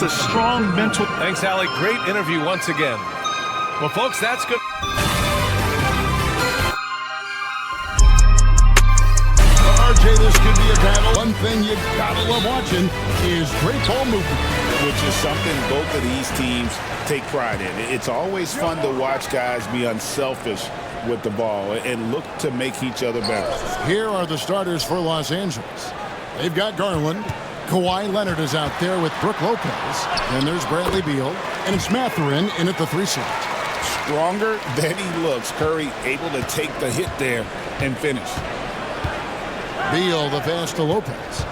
takes a strong mental. Thanks, Allie. Great interview once again. Well, folks, that's good. RJ, this could be a battle. One thing you gotta love watching is great ball movement, which is something both of these teams take pride in. It's always fun to watch guys be unselfish with the ball and look to make each other better. Here are the starters for Los Angeles. They've got Garland. Kawhi Leonard is out there with Brook Lopez. And there's Bradley Beal. And it's Mathurin in at the 3 slot. Stronger than he looks. Curry able to take the hit there and finish. Beal the pass to Lopez.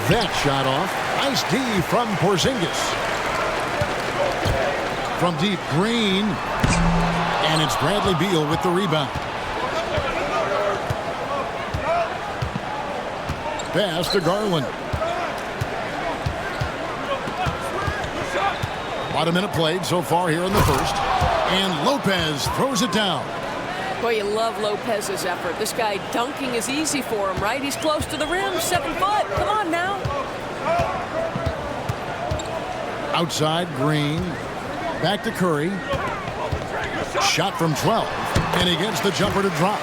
That shot off. Nice D from Porzingis. From deep, Green. And it's Bradley Beal with the rebound. Pass to Garland. About a minute played so far here in the first. And Lopez throws it down. Boy, you love Lopez's effort. This guy dunking is easy for him, right? He's close to the rim, 7 foot. Come on now. Outside, Green. Back to Curry. Shot from 12. And he gets the jumper to drop.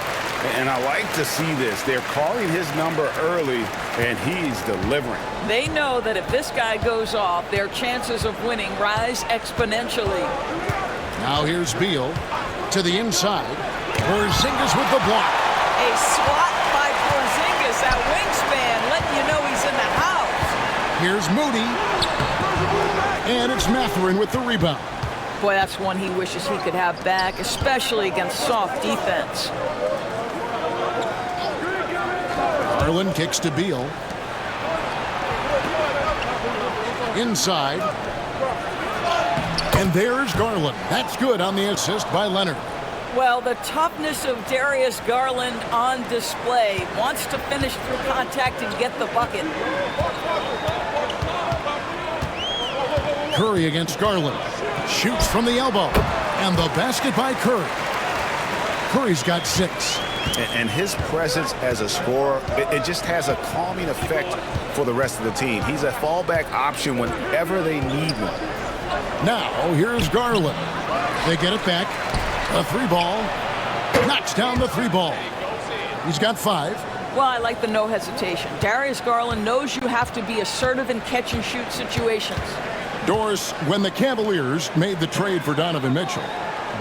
And I like to see this. They're calling his number early, and he's delivering. They know that if this guy goes off, their chances of winning rise exponentially. Now here's Beal to the inside. Porzingis with the block. A swat by Porzingis. That wingspan letting you know he's in the house. Here's Moody. And it's Mathurin with the rebound. Boy, that's one he wishes he could have back, especially against soft defense. Garland kicks to Beal. Inside. And there's Garland. That's good on the assist by Leonard. Well, the toughness of Darius Garland on display. Wants to finish through contact and get the bucket. Curry against Garland. Shoots from the elbow. And the basket by Curry. Curry's got 6. And his presence as a scorer, it just has a calming effect for the rest of the team. He's a fallback option whenever they need one. Now, here's Garland. They get it back. A 3 ball. Knocks down the 3 ball. He's got 5. Well, I like the no hesitation. Darius Garland knows you have to be assertive in catch-and-shoot situations. Doris, when the Cavaliers made the trade for Donovan Mitchell,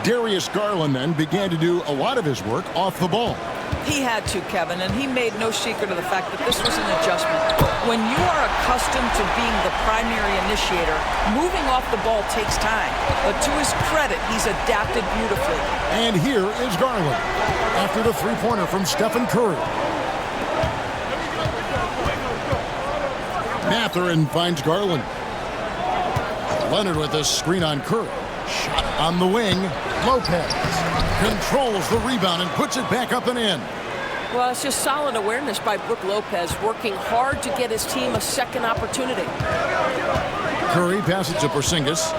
Darius Garland then began to do a lot of his work off the ball. He had to, Kevin, and he made no secret of the fact that this was an adjustment. When you are accustomed to being the primary initiator, moving off the ball takes time. But to his credit, he's adapted beautifully. And here is Garland after the 3-pointer from Stephen Curry. Mathurin finds Garland. Leonard with a screen on Curry. Shot on the wing. Lopez controls the rebound and puts it back up and in. Well, it's just solid awareness by Brook Lopez, working hard to get his team a second opportunity. Curry passes to Porzingis.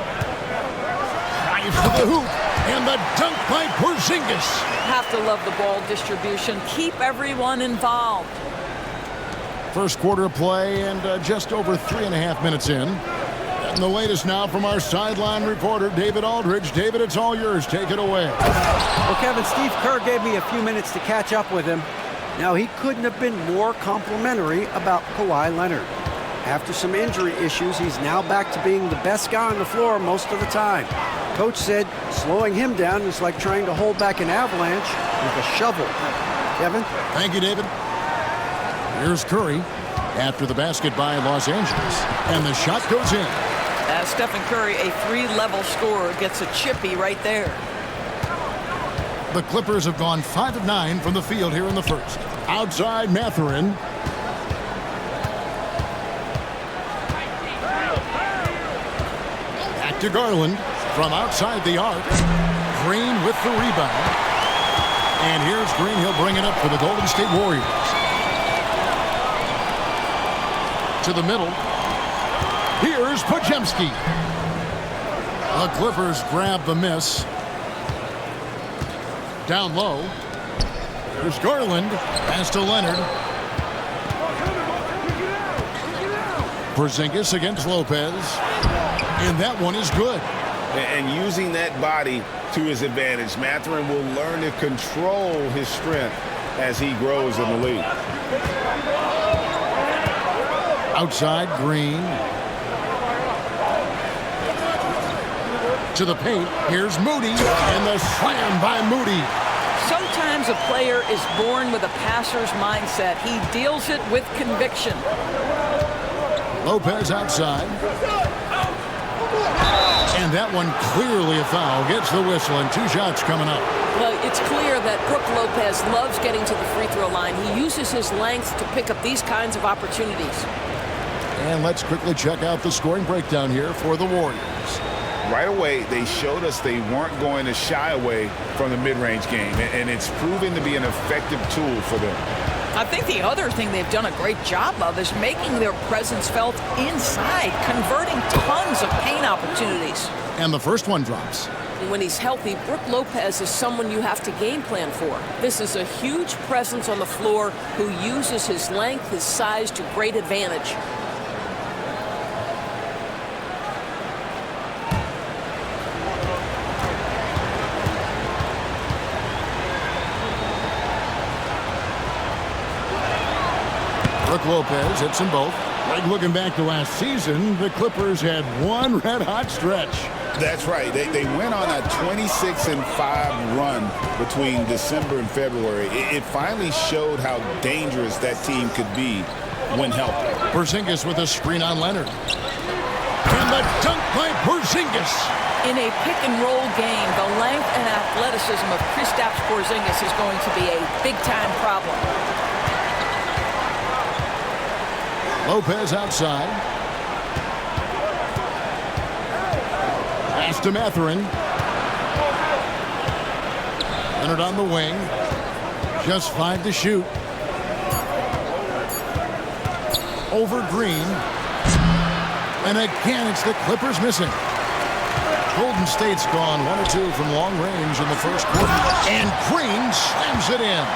Drives to the hoop. And the dunk by Porzingis. Have to love the ball distribution. Keep everyone involved. First quarter of play and just over 3.5 minutes in. And the latest now from our sideline reporter, David Aldridge. David, it's all yours. Take it away. Well, Kevin, Steve Kerr gave me a few minutes to catch up with him. Now, he couldn't have been more complimentary about Kawhi Leonard. After some injury issues, he's now back to being the best guy on the floor most of the time. Coach said slowing him down is like trying to hold back an avalanche with a shovel. Kevin? Thank you, David. Here's Curry after the basket by Los Angeles. And the shot goes in. Stephen Curry, a 3-level scorer, gets a chippy right there. The Clippers have gone 5 of 9 from the field here in the first. Outside, Mathurin. Back to Garland from outside the arc. Green with the rebound. And here's Green. He'll bring it up for the Golden State Warriors. To the middle. Here's Podziemski. The Clippers grab the miss. Down low. Here's Garland. Pass to Leonard. Porzingis against Lopez. And that one is good. And using that body to his advantage, Mathurin will learn to control his strength as he grows in the league. Outside, Green. To the paint. Here's Moody. And the slam by Moody. Sometimes a player is born with a passer's mindset. He deals it with conviction. Lopez outside. And that one clearly a foul. Gets the whistle and 2 shots coming up. Well, it's clear that Brook Lopez loves getting to the free throw line. He uses his length to pick up these kinds of opportunities. And let's quickly check out the scoring breakdown here for the Warriors. Right away, they showed us they weren't going to shy away from the mid-range game, and it's proven to be an effective tool for them. I think the other thing they've done a great job of is making their presence felt inside, converting tons of paint opportunities. And the first one drops. And when he's healthy, Brook Lopez is someone you have to game plan for. This is a huge presence on the floor who uses his length, his size to great advantage. Brook Lopez hits them both. Like looking back to last season, the Clippers had one red-hot stretch. That's right. They went on a 26-5 run between December and February. It finally showed how dangerous that team could be when healthy. Porzingis with a screen on Leonard. And the dunk by Porzingis. In a pick-and-roll game, the length and athleticism of Kristaps Porzingis is going to be a big-time problem. Lopez outside. Pass to Mathurin. Leonard on the wing. Just 5 to shoot. Over Green. And again, it's the Clippers missing. Golden State's gone 1 or 2 from long range in the first quarter. And Green slams it in.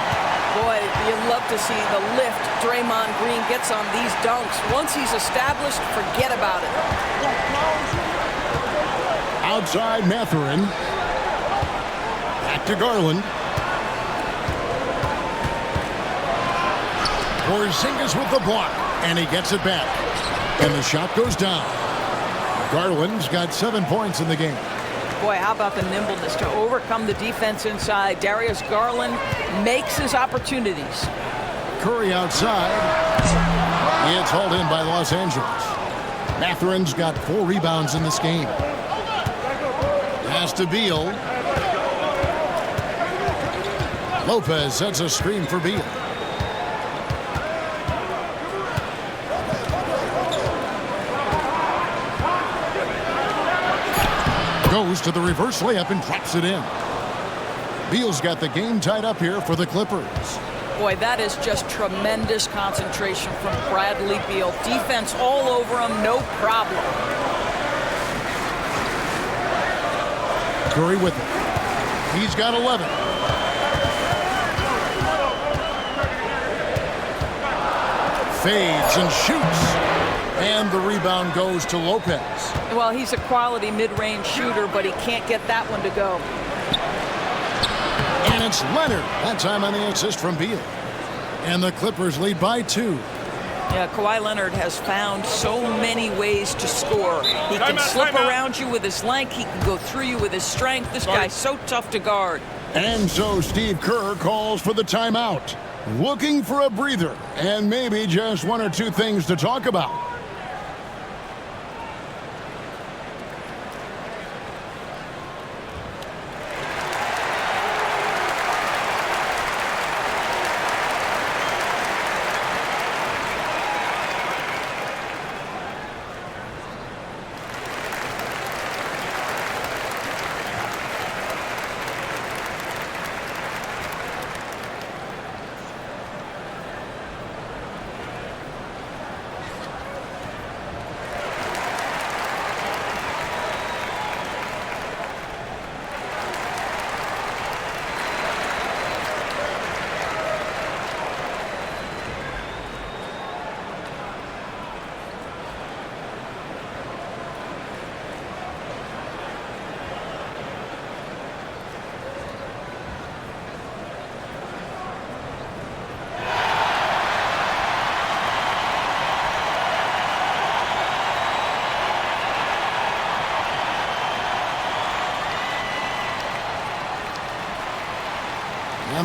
Boy, you'd love to see the lift Draymond Green gets on these dunks. Once he's established, forget about it. Outside Mathurin. Back to Garland. Porzingis with the block. And he gets it back. And the shot goes down. Garland's got 7 points in the game. Boy, how about the nimbleness to overcome the defense inside. Darius Garland makes his opportunities. Curry outside. It's hauled in by Los Angeles. Mathurin's got 4 rebounds in this game. Pass to Beal. Lopez sets a screen for Beal. Goes to the reverse layup and drops it in. Beal's got the game tied up here for the Clippers. Boy, that is just tremendous concentration from Bradley Beal. Defense all over him, no problem. Curry with it. He's got 11. Fades and shoots. And the rebound goes to Lopez. Well, he's a quality mid-range shooter, but he can't get that one to go. And it's Leonard. That time on the assist from Beal. And the Clippers lead by 2. Yeah, Kawhi Leonard has found so many ways to score. He can slip around you with his length. He can go through you with his strength. This guy's so tough to guard. And so Steve Kerr calls for the timeout. Looking for a breather and maybe just 1 or 2 things to talk about.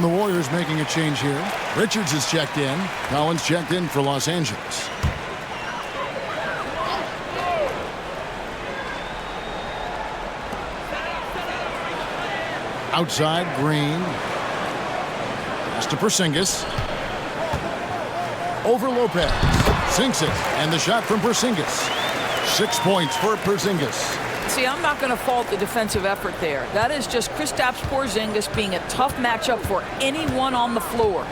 And the Warriors making a change here. Richards is checked in. Collins checked in for Los Angeles. Outside, Green. Pass to Porzingis. Over Lopez. Sinks it. And the shot from Porzingis. 6 points for Porzingis. See, I'm not going to fault the defensive effort there. That is just Kristaps Porzingis being a tough matchup for anyone on the floor.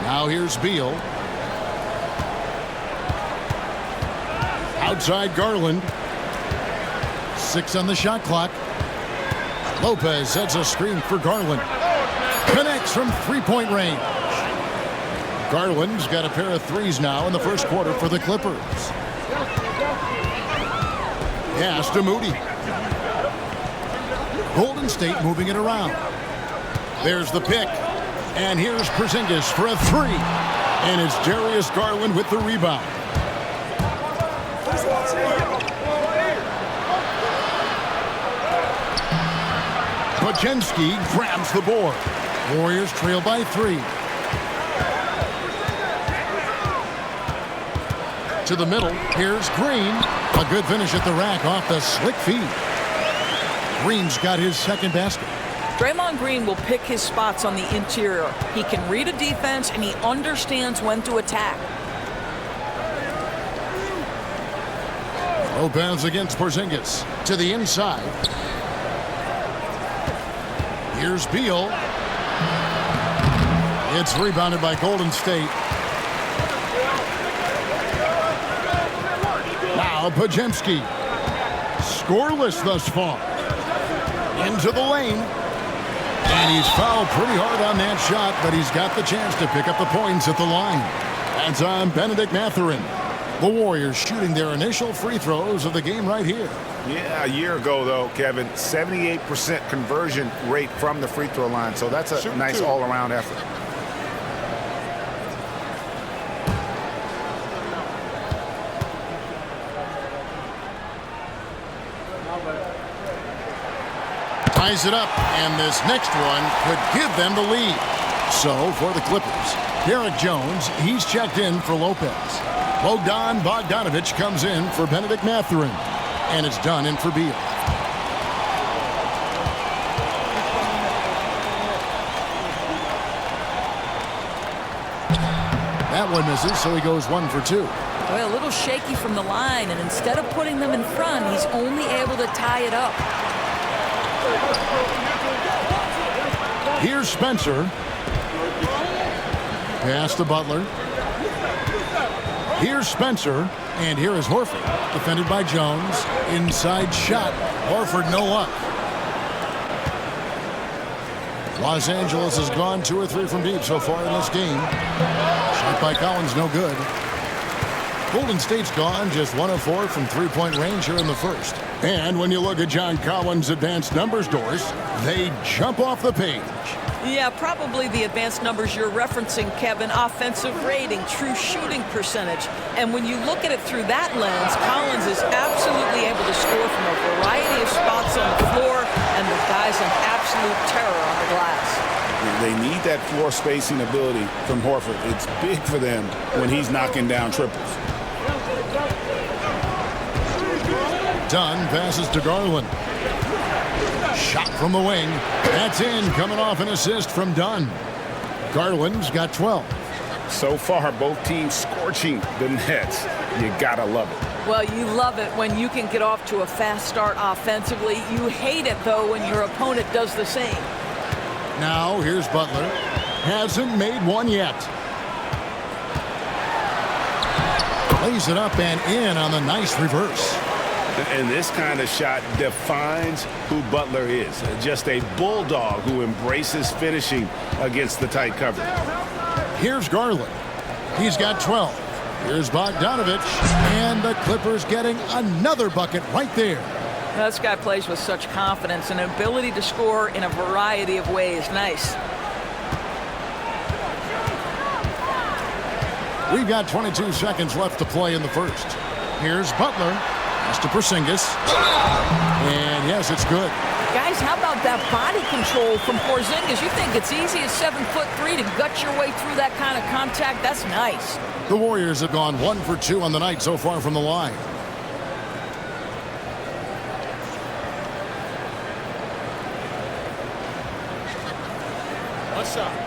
Now here's Beal. Outside Garland. 6 on the shot clock. Lopez sets a screen for Garland. Connects from three-point range. Garland's got a pair of threes now in the first quarter for the Clippers. Pass to Moody. Golden State moving it around. There's the pick. And here's Porzingis for a three. And it's Darius Garland with the rebound. Podziemski grabs the board. Warriors trail by 3. To the middle. Here's Green. A good finish at the rack off the slick feed. Green's got his second basket. Draymond Green will pick his spots on the interior. He can read a defense, and he understands when to attack. Lopez against Porzingis. To the inside. Here's Beal. It's rebounded by Golden State. Now Podziemski. Scoreless thus far. Into the lane. And he's fouled pretty hard on that shot, but he's got the chance to pick up the points at the line. That's on Benedict Mathurin. The Warriors shooting their initial free throws of the game right here. Yeah, a year ago, though, Kevin, 78% conversion rate from the free throw line. So that's a nice all-around effort. Ties it up, and this next one could give them the lead. So, for the Clippers, Derek Jones, he's checked in for Lopez. Bogdan Bogdanovic comes in for Benedict Mathurin. And it's done in for Beal. That one misses, so he goes 1 for 2. Well, a little shaky from the line, and instead of putting them in front, he's only able to tie it up. Here's Spencer. Pass to Butler. Here's Spencer. And here is Horford. Defended by Jones. Inside shot. Horford no luck. Los Angeles has gone 2 or 3 from deep so far in this game. Shot by Collins no good. Golden State's gone just 1 of 4 from three-point range here in the first. And when you look at John Collins' advanced numbers, Doris, they jump off the page. Yeah, probably the advanced numbers you're referencing, Kevin. Offensive rating, true shooting percentage. And when you look at it through that lens, Collins is absolutely able to score from a variety of spots on the floor, and the guy's an absolute terror on the glass. They need that floor spacing ability from Horford. It's big for them when he's knocking down triples. Dunn passes to Garland. Shot from the wing. That's in, coming off an assist from Dunn. Garland's got 12. So far, both teams scorching the Nets. You gotta love it. Well, you love it when you can get off to a fast start offensively. You hate it, though, when your opponent does the same. Now, here's Butler. Hasn't made one yet. Lays it up and in on the nice reverse. And this kind of shot defines who Butler is. Just a bulldog who embraces finishing against the tight cover. Here's Garland. He's got 12. Here's Bogdanovic. And the Clippers getting another bucket right there. This guy plays with such confidence and ability to score in a variety of ways. Nice. We've got 22 seconds left to play in the first. Here's Butler. Pass to Porzingis. And yes, it's good. Guys, how about that body control from Porzingis? You think it's easy at 7'3" to gut your way through that kind of contact? That's nice. The Warriors have gone 1 for 2 on the night so far from the line. What's up?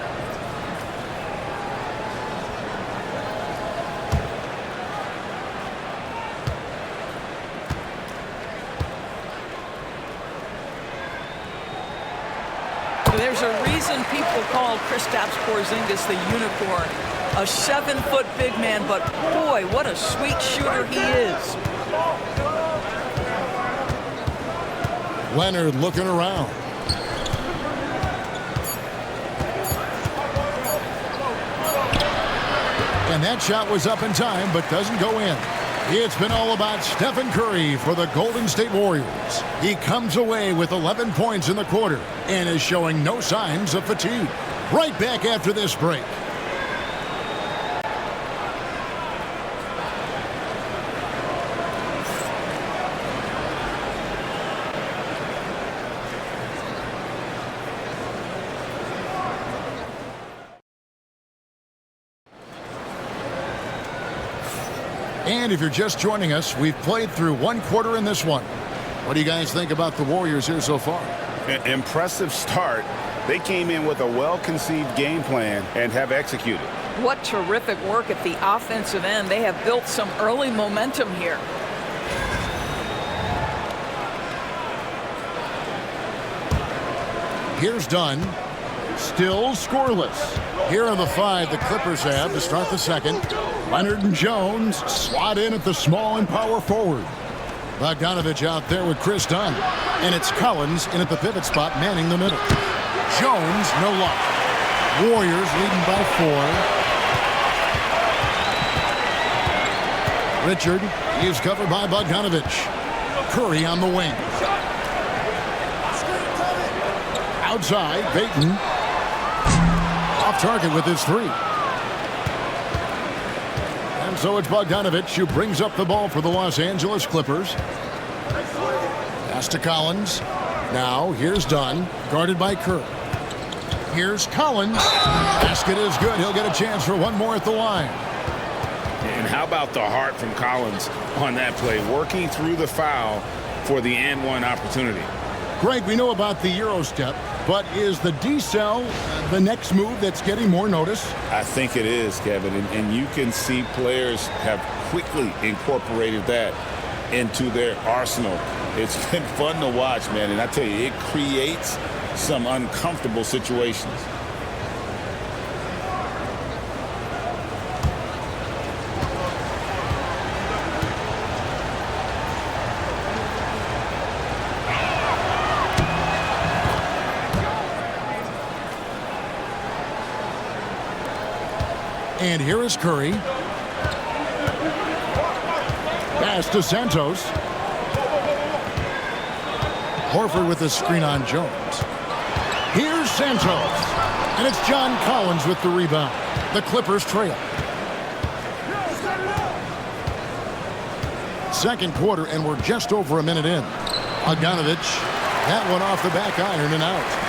There's a reason people call Kristaps Porzingis the unicorn. A 7-foot big man, but boy, what a sweet shooter he is. Leonard looking around. And that shot was up in time, but doesn't go in. It's been all about Stephen Curry for the Golden State Warriors. He comes away with 11 points in the quarter and is showing no signs of fatigue. Right back after this break. And if you're just joining us, we've played through 1 quarter in this one. What do you guys think about the Warriors here so far? Impressive start. They came in with a well-conceived game plan and have executed. What terrific work at the offensive end. They have built some early momentum here. Here's Dunn. Still scoreless. Here are the 5 the Clippers have to start the second. Leonard and Jones slot in at the small and power forward. Bogdanovich out there with Chris Dunn. And it's Collins in at the pivot spot manning the middle. Jones, no luck. Warriors leading by 4. Richard is covered by Bogdanovich. Curry on the wing. Outside, Payton. Off target with his 3. And so it's Bogdanovich who brings up the ball for the Los Angeles Clippers. Pass to Collins. Now here's Dunn, guarded by Kerr. Here's Collins. Basket is good. He'll get a chance for one more at the line. And how about the heart from Collins on that play, working through the foul for the and-one opportunity. Greg, we know about the Euro step, but is the decel the next move that's getting more notice? I think it is, Kevin, and you can see players have quickly incorporated that into their arsenal. It's been fun to watch, man, and I tell you, it creates some uncomfortable situations. And here is Curry. Pass to Santos. Horford with the screen on Jones. Here's Santos. And it's John Collins with the rebound. The Clippers trail. Second quarter, and we're just over a minute in. Bogdanovich, that one off the back iron and out.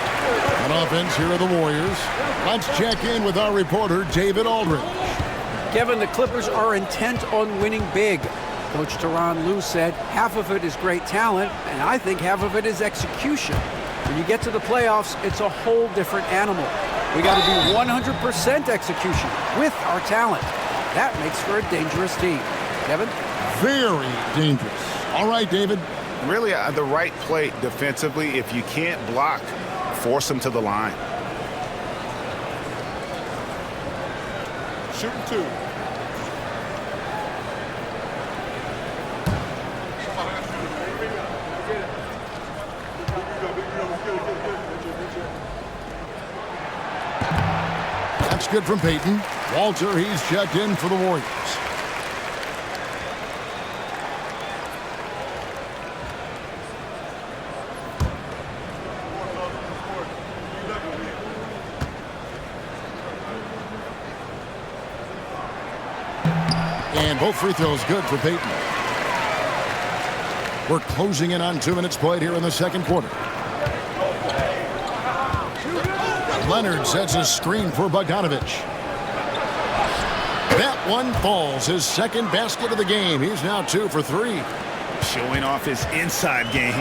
On offense, here are the Warriors. Let's check in with our reporter, David Aldridge. Kevin, the Clippers are intent on winning big. Coach Tyronn Lue said half of it is great talent, and I think half of it is execution. When you get to the playoffs, it's a whole different animal. We got to be 100% execution with our talent. That makes for a dangerous team. Kevin? Very dangerous. All right, David. Really the right play defensively. If you can't block, force them to the line. Shooting 2. That's good from Payton. Walter, he's checked in for the Warriors. And both free throws good for Payton. We're closing in on 2 minutes played here in the second quarter. Leonard sets a screen for Bogdanovich. That one falls. His second basket of the game. He's now 2 for 3. Showing off his inside game.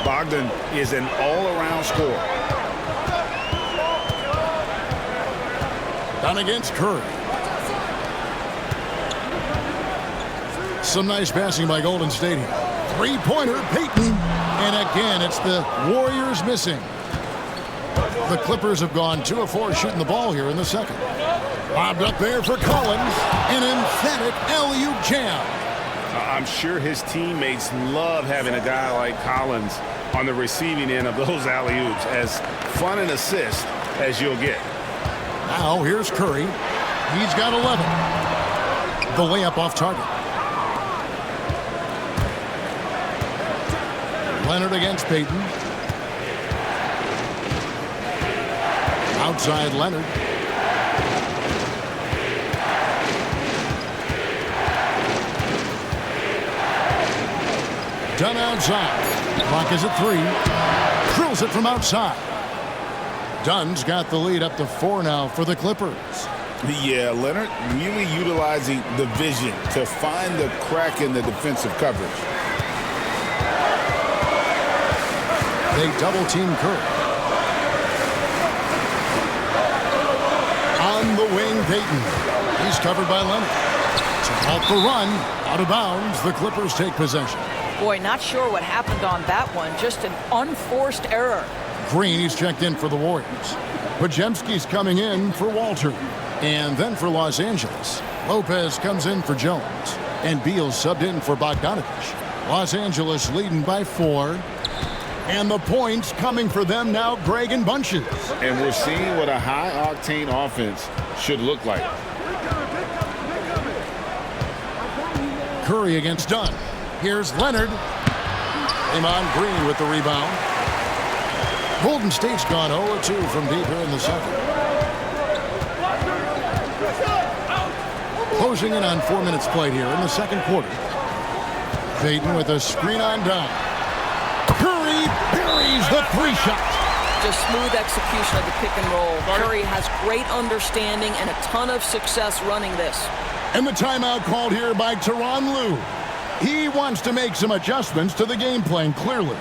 Bogdan is an all-around scorer. Down against Curry. Some nice passing by Golden State here. Three-pointer, Payton. And again, it's the Warriors missing. The Clippers have gone 2 of 4 shooting the ball here in the second. Lobbed up there for Collins. An emphatic alley-oop jam. I'm sure his teammates love having a guy like Collins on the receiving end of those alley-oops. As fun an assist as you'll get. Now here's Curry. He's got 11. The layup off target. Leonard against Payton. Outside Leonard. Done outside. Clock is at 3. Drills it from outside. Dunn's got the lead up to 4 now for the Clippers. Yeah, Leonard really utilizing the vision to find the crack in the defensive coverage. They double-team Curry. On the wing, Payton. He's covered by Leonard. So off the run, out of bounds, the Clippers take possession. Boy, not sure what happened on that one. Just an unforced error. Green, he's checked in for the Warriors. Podziemski's coming in for Walter. And then for Los Angeles, Lopez comes in for Jones. And Beal subbed in for Bogdanovich. Los Angeles leading by 4. And the points coming for them now, Greg, in bunches. And we're seeing what a high-octane offense should look like. Curry against Dunn. Here's Leonard. Draymond Green with the rebound. Golden State's gone 0-2 from deep here in the second. Closing in on 4 minutes played here in the second quarter. Payton with a screen on Dunn. Curry buries the 3-shot. Just smooth execution of the pick and roll. Curry has great understanding and a ton of success running this. And the timeout called here by Tyronn Lue. He wants to make some adjustments to the game plan, clearly.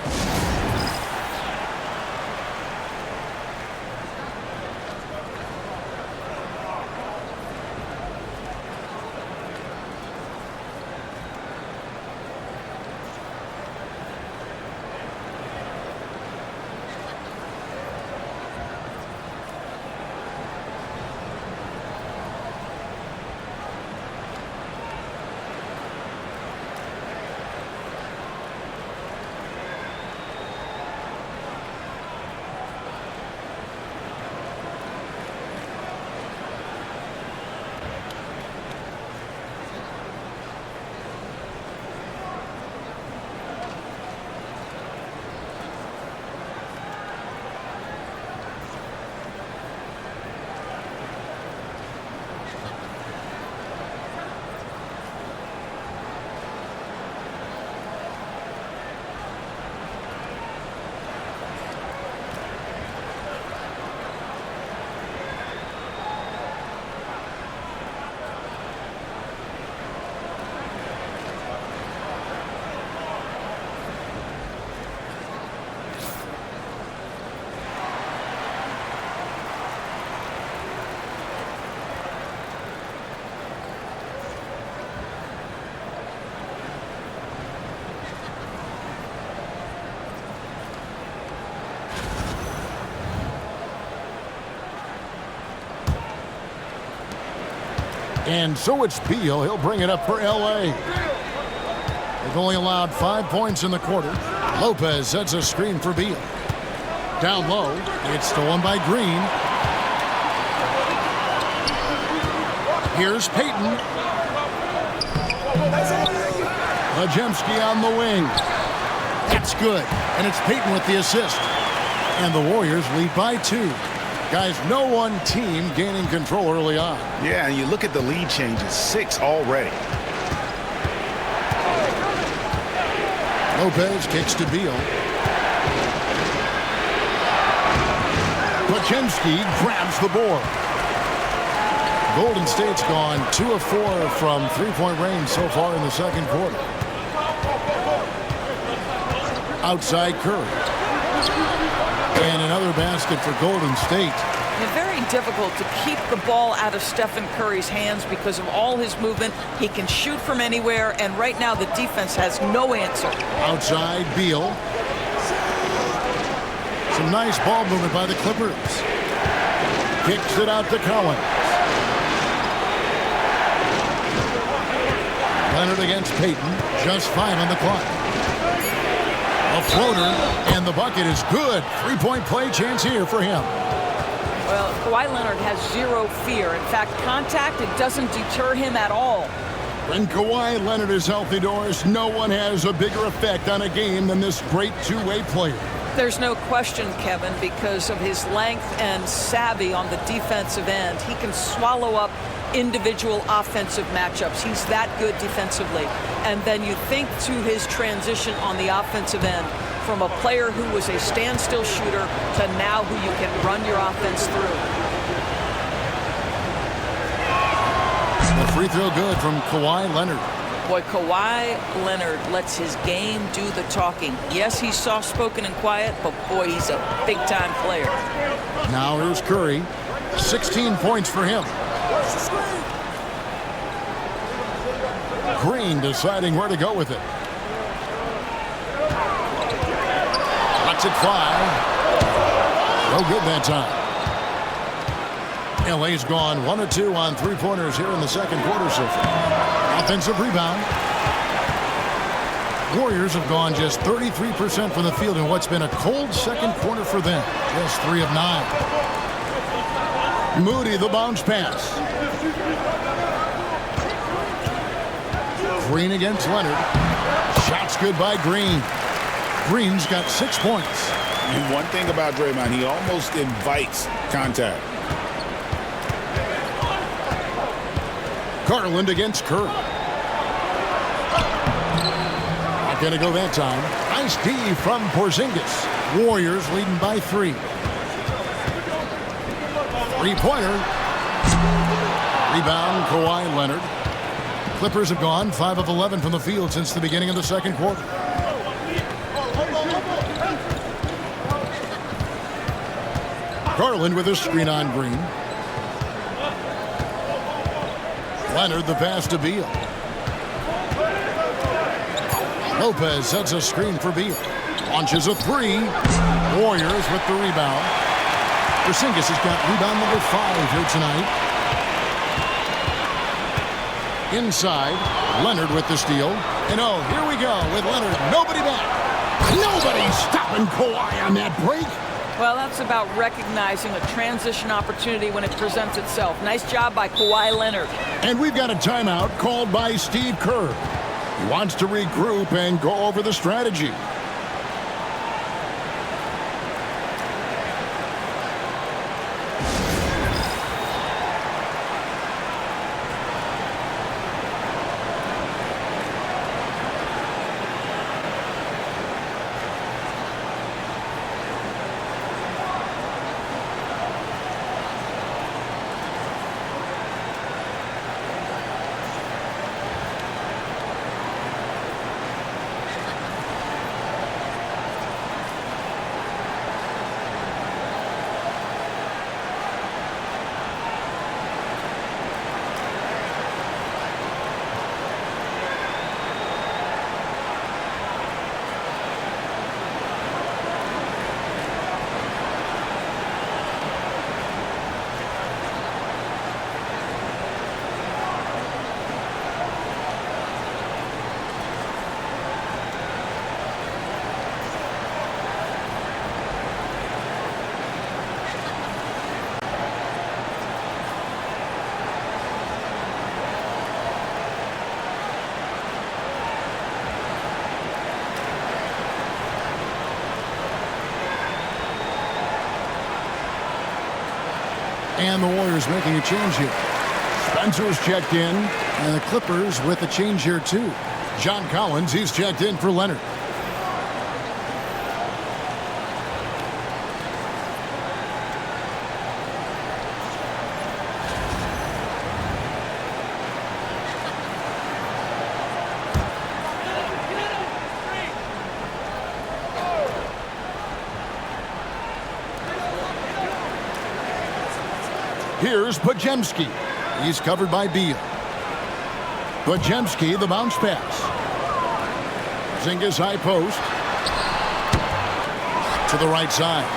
And so it's Beal. He'll bring it up for L.A. They've only allowed 5 points in the quarter. Lopez sets a screen for Beal. Down low. It's stolen by Green. Here's Payton. Podziemski on the wing. That's good. And it's Payton with the assist. And the Warriors lead by 2. Guys, no one team gaining control early on. Yeah, and you look at the lead changes, 6 already. Lopez kicks to Beal. Podziemski grabs the board. Golden State's gone 2 of 4 from three-point range so far in the second quarter. Outside Curry. And another basket for Golden State. It's very difficult to keep the ball out of Stephen Curry's hands because of all his movement. He can shoot from anywhere, and right now the defense has no answer. Outside Beal. Some nice ball movement by the Clippers. Kicks it out to Collins. Leonard against Payton. Just 5 on the clock. A floater, and the bucket is good. Three-point play chance here for him. Well, Kawhi Leonard has zero fear. In fact, contact, it doesn't deter him at all. When Kawhi Leonard is healthy, Doris, no one has a bigger effect on a game than this great two-way player. There's no question, Kevin, because of his length and savvy on the defensive end. He can swallow up individual offensive matchups. He's that good defensively. And then you think to his transition on the offensive end from a player who was a standstill shooter to now who you can run your offense through. The free throw good from Kawhi Leonard. Boy, Kawhi Leonard lets his game do the talking. Yes, he's soft-spoken and quiet, but boy, he's a big-time player. Now here's Curry. 16 points for him. Green deciding where to go with it. Lets it fly. No good that time. LA's gone 1 of 2 on three-pointers here in the second quarter so far. Offensive rebound. Warriors have gone just 33% from the field in what's been a cold second quarter for them. Just 3 of 9. Moody, the bounce pass. Green against Leonard. Shots good by Green. Green's got 6 points. And one thing about Draymond, he almost invites contact. Garland against Curry. Not going to go that time. Nice D from Porzingis. Warriors leading by 3. Three-pointer. Rebound, Kawhi Leonard. Clippers have gone 5 of 11 from the field since the beginning of the second quarter. Garland with a screen on Green. Leonard the pass to Beal. Lopez sets a screen for Beal. Launches a 3. Warriors with the rebound. Porzingis has got rebound number 5 here tonight. Inside, Leonard with the steal. And oh, here we go with Leonard. Nobody back. Nobody stopping Kawhi on that break. Well, that's about recognizing a transition opportunity when it presents itself. Nice job by Kawhi Leonard. And we've got a timeout called by Steve Kerr. He wants to regroup and go over the strategy. And the Warriors making a change here. Spencer's checked in, and the Clippers with a change here too. John Collins, he's checked in for Leonard. Here's Podziemski. He's covered by Beal. Podziemski, the bounce pass. Porzingis high post. To the right side.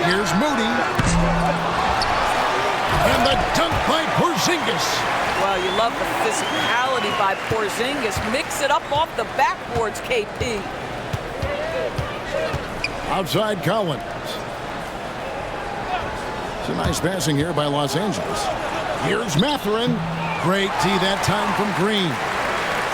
Here's Moody. And the dunk by Porzingis. Well, you love the physicality by Porzingis. Mix it up off the backboards, KP. Outside Collins. It's a nice passing here by Los Angeles. Here's Mathurin. Great D that time from Green.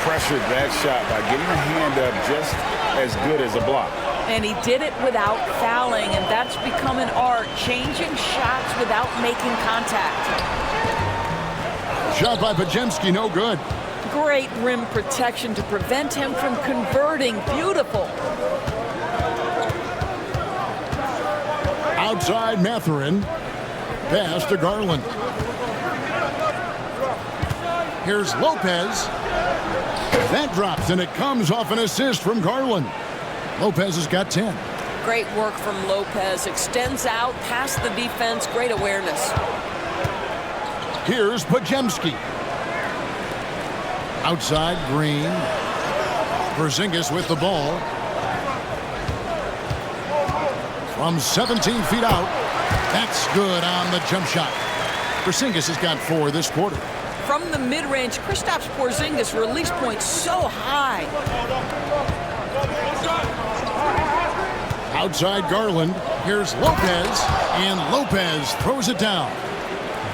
Pressured that shot by getting a hand up just as good as a block. And he did it without fouling, and that's become an art, changing shots without making contact. Shot by Podziemski, no good. Great rim protection to prevent him from converting. Beautiful. Outside Mathurin. Pass to Garland. Here's Lopez. That drops, and it comes off an assist from Garland. Lopez has got 10. Great work from Lopez. Extends out past the defense. Great awareness. Here's Podziemski. Outside Green. Porzingis with the ball. From 17 feet out. That's good on the jump shot. Porzingis has got 4 this quarter. From the mid-range, Kristaps Porzingis release point so high. Outside Garland. Here's Lopez. And Lopez throws it down.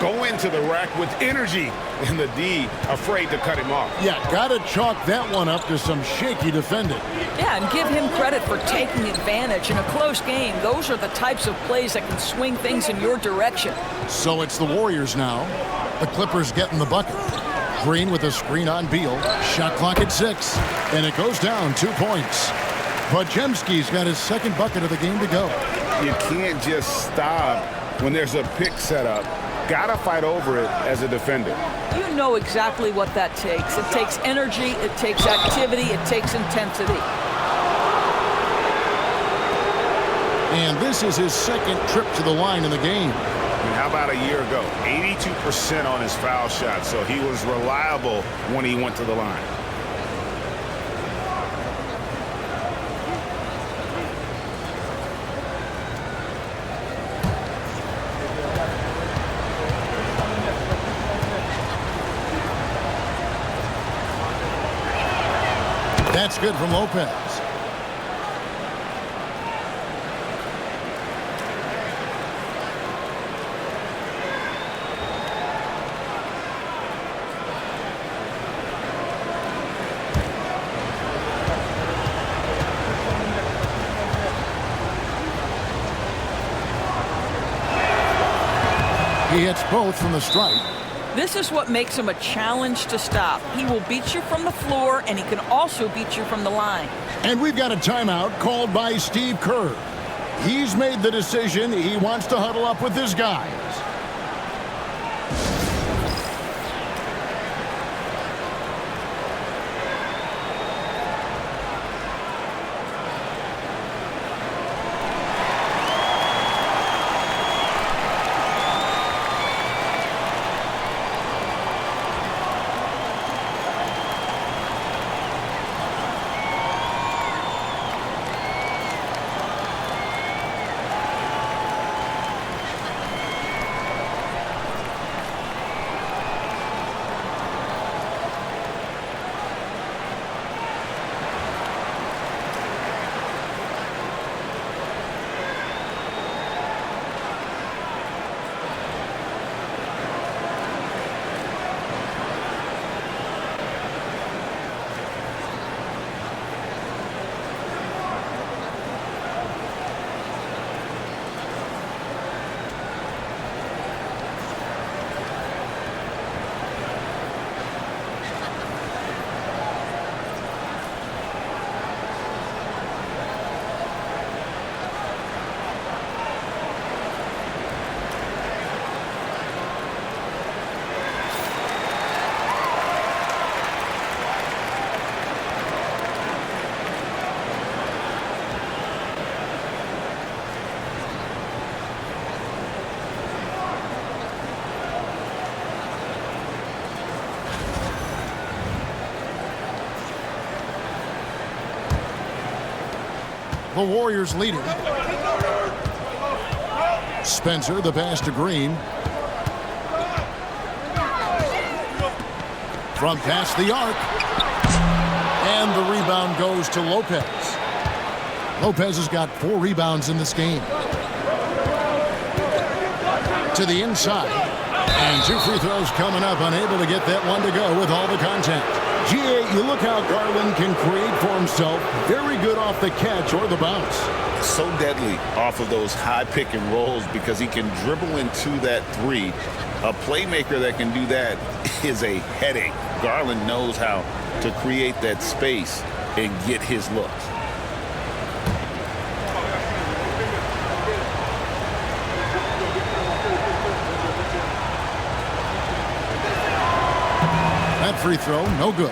Go into the rack with energy, and the D afraid to cut him off. Yeah, got to chalk that one up to some shaky defending. Yeah, and give him credit for taking advantage in a close game. Those are the types of plays that can swing things in your direction. So it's the Warriors now. The Clippers getting the bucket. Green with a screen on Beal. Shot clock at 6. And it goes down 2 points. Podziemski's got his second bucket of the game to go. You can't just stop when there's a pick set up. Gotta fight over it as a defender. You know exactly what that takes. It takes energy, it takes activity, it takes intensity. And this is his second trip to the line in the game. I mean, how about a year ago? 82% on his foul shot, so he was reliable when he went to the line. That's good from Lopez. He hits both from the stripe. This is what makes him a challenge to stop. He will beat you from the floor, and he can also beat you from the line. And we've got a timeout called by Steve Kerr. He's made the decision he wants to huddle up with his guys. The Warriors lead it. Spencer, the pass to Green. From past the arc. And the rebound goes to Lopez. Lopez has got 4 rebounds in this game. To the inside. And 2 free throws coming up. Unable to get that one to go with all the contact. GA, you look how Garland can create for himself. Very good off the catch or the bounce. So deadly off of those high pick and rolls because he can dribble into that 3. A playmaker that can do that is a headache. Garland knows how to create that space and get his looks. That free throw, no good.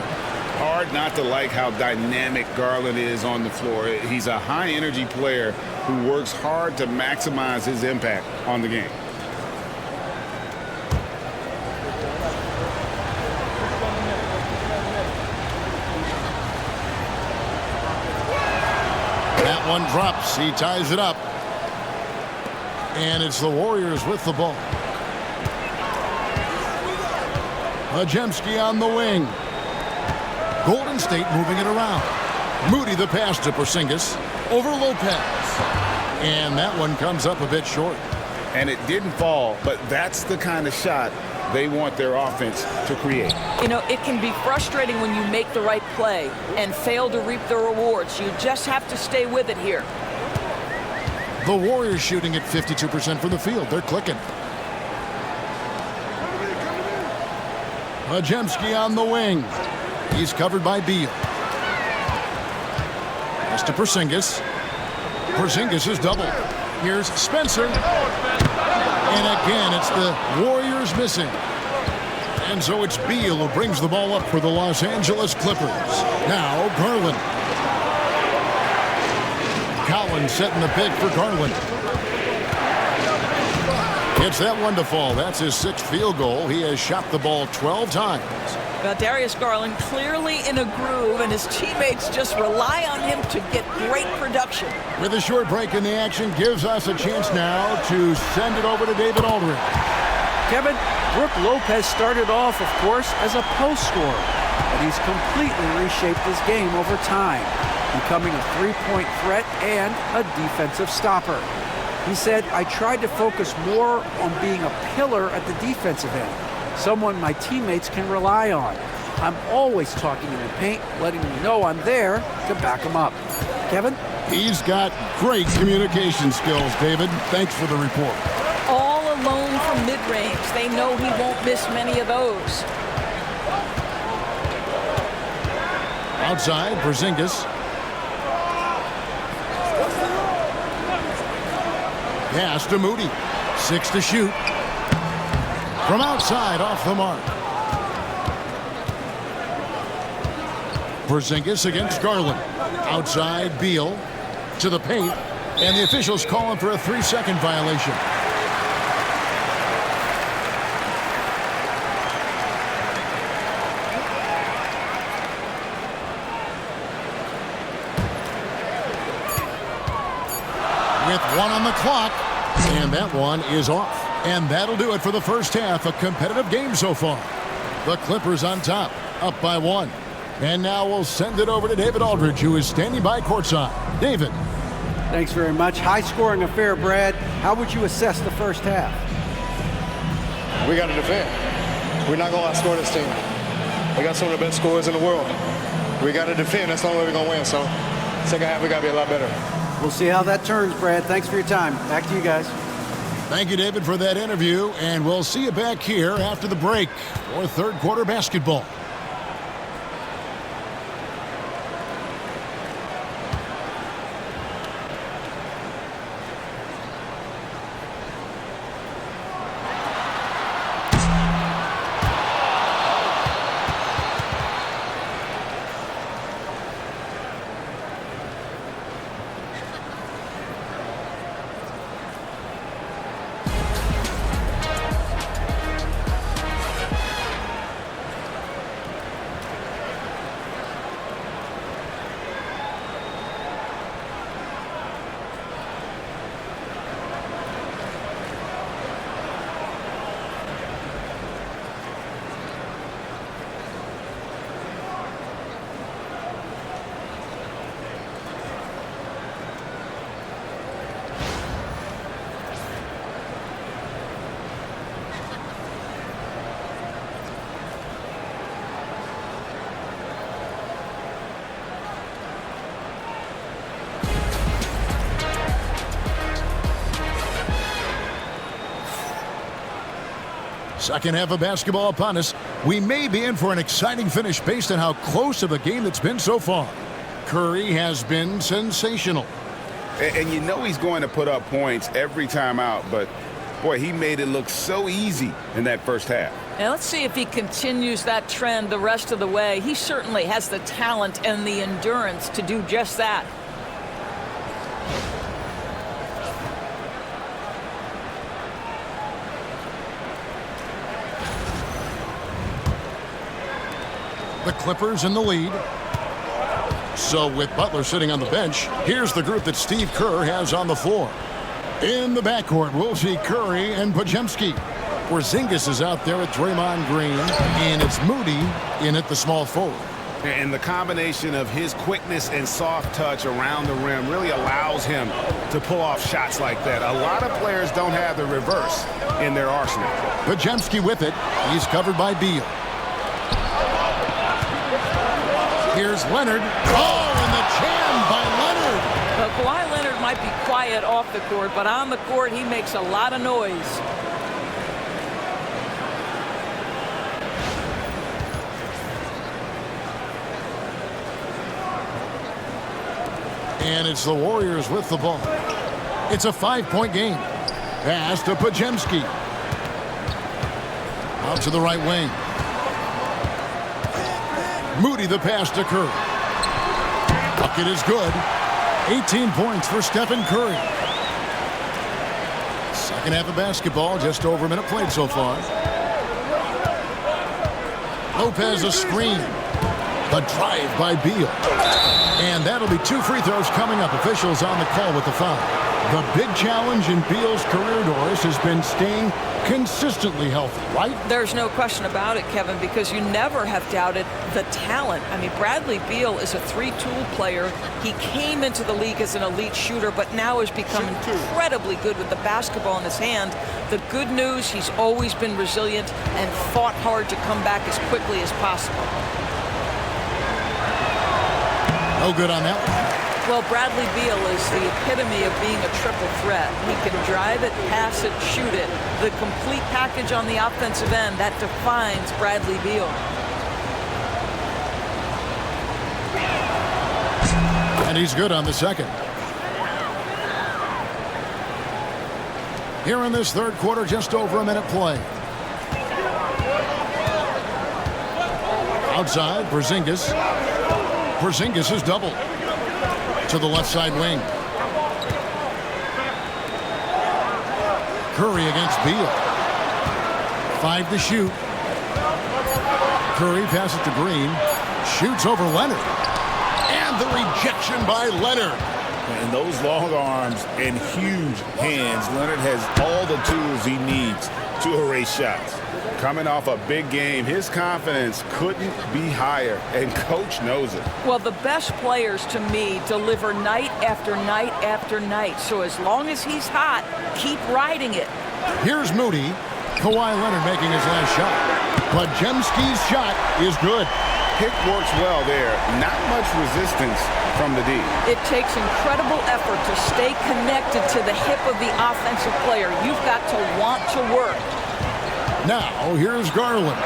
Hard not to like how dynamic Garland is on the floor. He's a high-energy player who works hard to maximize his impact on the game. That one drops. He ties it up. And it's the Warriors with the ball. Majemski on the wing. Golden State moving it around. Moody the pass to Porzingis. Over Lopez. And that one comes up a bit short. And it didn't fall, but that's the kind of shot they want their offense to create. You know, it can be frustrating when you make the right play and fail to reap the rewards. You just have to stay with it here. The Warriors shooting at 52% from the field. They're clicking. Majemski on the wing. He's covered by Beal. Pass to Porzingis. Porzingis is doubled. Here's Spencer. And again, it's the Warriors missing. And so it's Beal who brings the ball up for the Los Angeles Clippers. Now Garland. Collins setting the pick for Garland. Gets that one to fall. That's his 6th field goal. He has shot the ball 12 times. Well, Darius Garland clearly in a groove, and his teammates just rely on him to get great production. With a short break in the action, gives us a chance now to send it over to David Aldridge. Kevin, Brook Lopez started off, of course, as a post scorer, but he's completely reshaped his game over time, becoming a three-point threat and a defensive stopper. He said, I tried to focus more on being a pillar at the defensive end, someone my teammates can rely on. I'm always talking in the paint, letting them know I'm there to back them up. Kevin? He's got great communication skills, David. Thanks for the report. All alone from mid-range. They know he won't miss many of those. Outside, Porzingis. Pass to Moody. 6 to shoot. From outside, off the mark. Porzingis against Garland. Outside, Beal to the paint. And the officials calling for a 3-second violation. With 1 on the clock. And that one is off. And that'll do it for the first half. A competitive game so far. The Clippers on top, up by 1. And now we'll send it over to David Aldridge, who is standing by courtside. David. Thanks very much. High-scoring affair, Brad. How would you assess the first half? We got to defend. We're not going to outscore this team. We got some of the best scorers in the world. We got to defend. That's the only way we're going to win. So, second half, we got to be a lot better. We'll see how that turns, Brad. Thanks for your time. Back to you guys. Thank you, David, for that interview. And we'll see you back here after the break for third quarter basketball. Second half of basketball upon us. We may be in for an exciting finish based on how close of a game it's been so far. Curry has been sensational. And you know he's going to put up points every time out, but boy, he made it look so easy in that first half. Now let's see if he continues that trend the rest of the way. He certainly has the talent and the endurance to do just that. The Clippers in the lead. So with Butler sitting on the bench, here's the group that Steve Kerr has on the floor. In the backcourt, we'll see Curry and Podziemski. Porzingis is out there with Draymond Green, and it's Moody in at the small forward. And the combination of his quickness and soft touch around the rim really allows him to pull off shots like that. A lot of players don't have the reverse in their arsenal. Podziemski with it. He's covered by Beal. Here's Leonard. Oh, and the jam by Leonard. Well, Kawhi Leonard might be quiet off the court, but on the court, he makes a lot of noise. And it's the Warriors with the ball. It's a 5-point game. Pass to Podziemski. Out to the right wing. Moody the pass to Curry. Bucket is good. 18 points for Stephen Curry. Second half of basketball, just over a minute played so far. Lopez a screen. A drive by Beal. And that'll be 2 free throws coming up. Officials on the call with the foul. The big challenge in Beal's career, Doris, has been staying consistently healthy, right? There's no question about it, Kevin, because you never have doubted the talent. I mean, Bradley Beal is a 3-tool player. He came into the league as an elite shooter, but now has become incredibly good with the basketball in his hand. The good news, he's always been resilient and fought hard to come back as quickly as possible. No good on that one. Well, Bradley Beal is the epitome of being a triple threat. He can drive it, pass it, shoot it. The complete package on the offensive end, that defines Bradley Beal. And he's good on the second. Here in this third quarter, just over a minute play. Outside, Porzingis. Porzingis is doubled. To the left side wing. Curry against Beal. 5 to shoot. Curry passes to Green. Shoots over Leonard. And the rejection by Leonard. And those long arms and huge hands, Leonard has all the tools he needs to erase shots. Coming off a big game, his confidence couldn't be higher, and coach knows it. Well, the best players, to me, deliver night after night after night. So as long as he's hot, keep riding it. Here's Moody. Kawhi Leonard making his last shot. Podziemski's shot is good. Pick works well there. Not much resistance from the D. It takes incredible effort to stay connected to the hip of the offensive player. You've got to want to work. Now, here's Garland.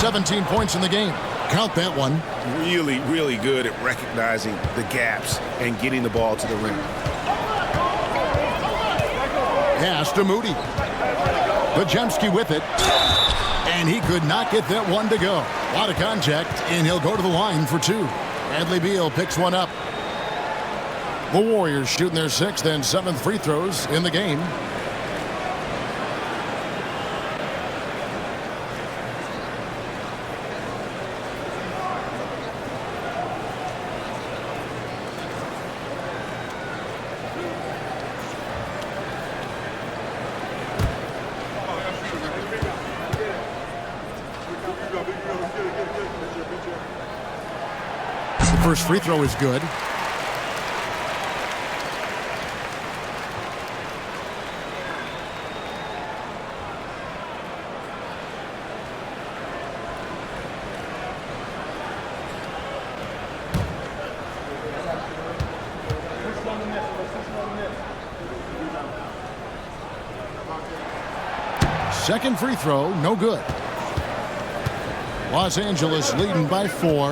17 points in the game. Count that one. Really, really good at recognizing the gaps and getting the ball to the rim. Pass to Moody. Podziemski with it. And he could not get that one to go. A lot of contact, and he'll go to the line for 2. Bradley Beal picks one up. The Warriors shooting their 6th and 7th free throws in the game. First free throw is good. Second free throw, no good. Los Angeles leading by 4.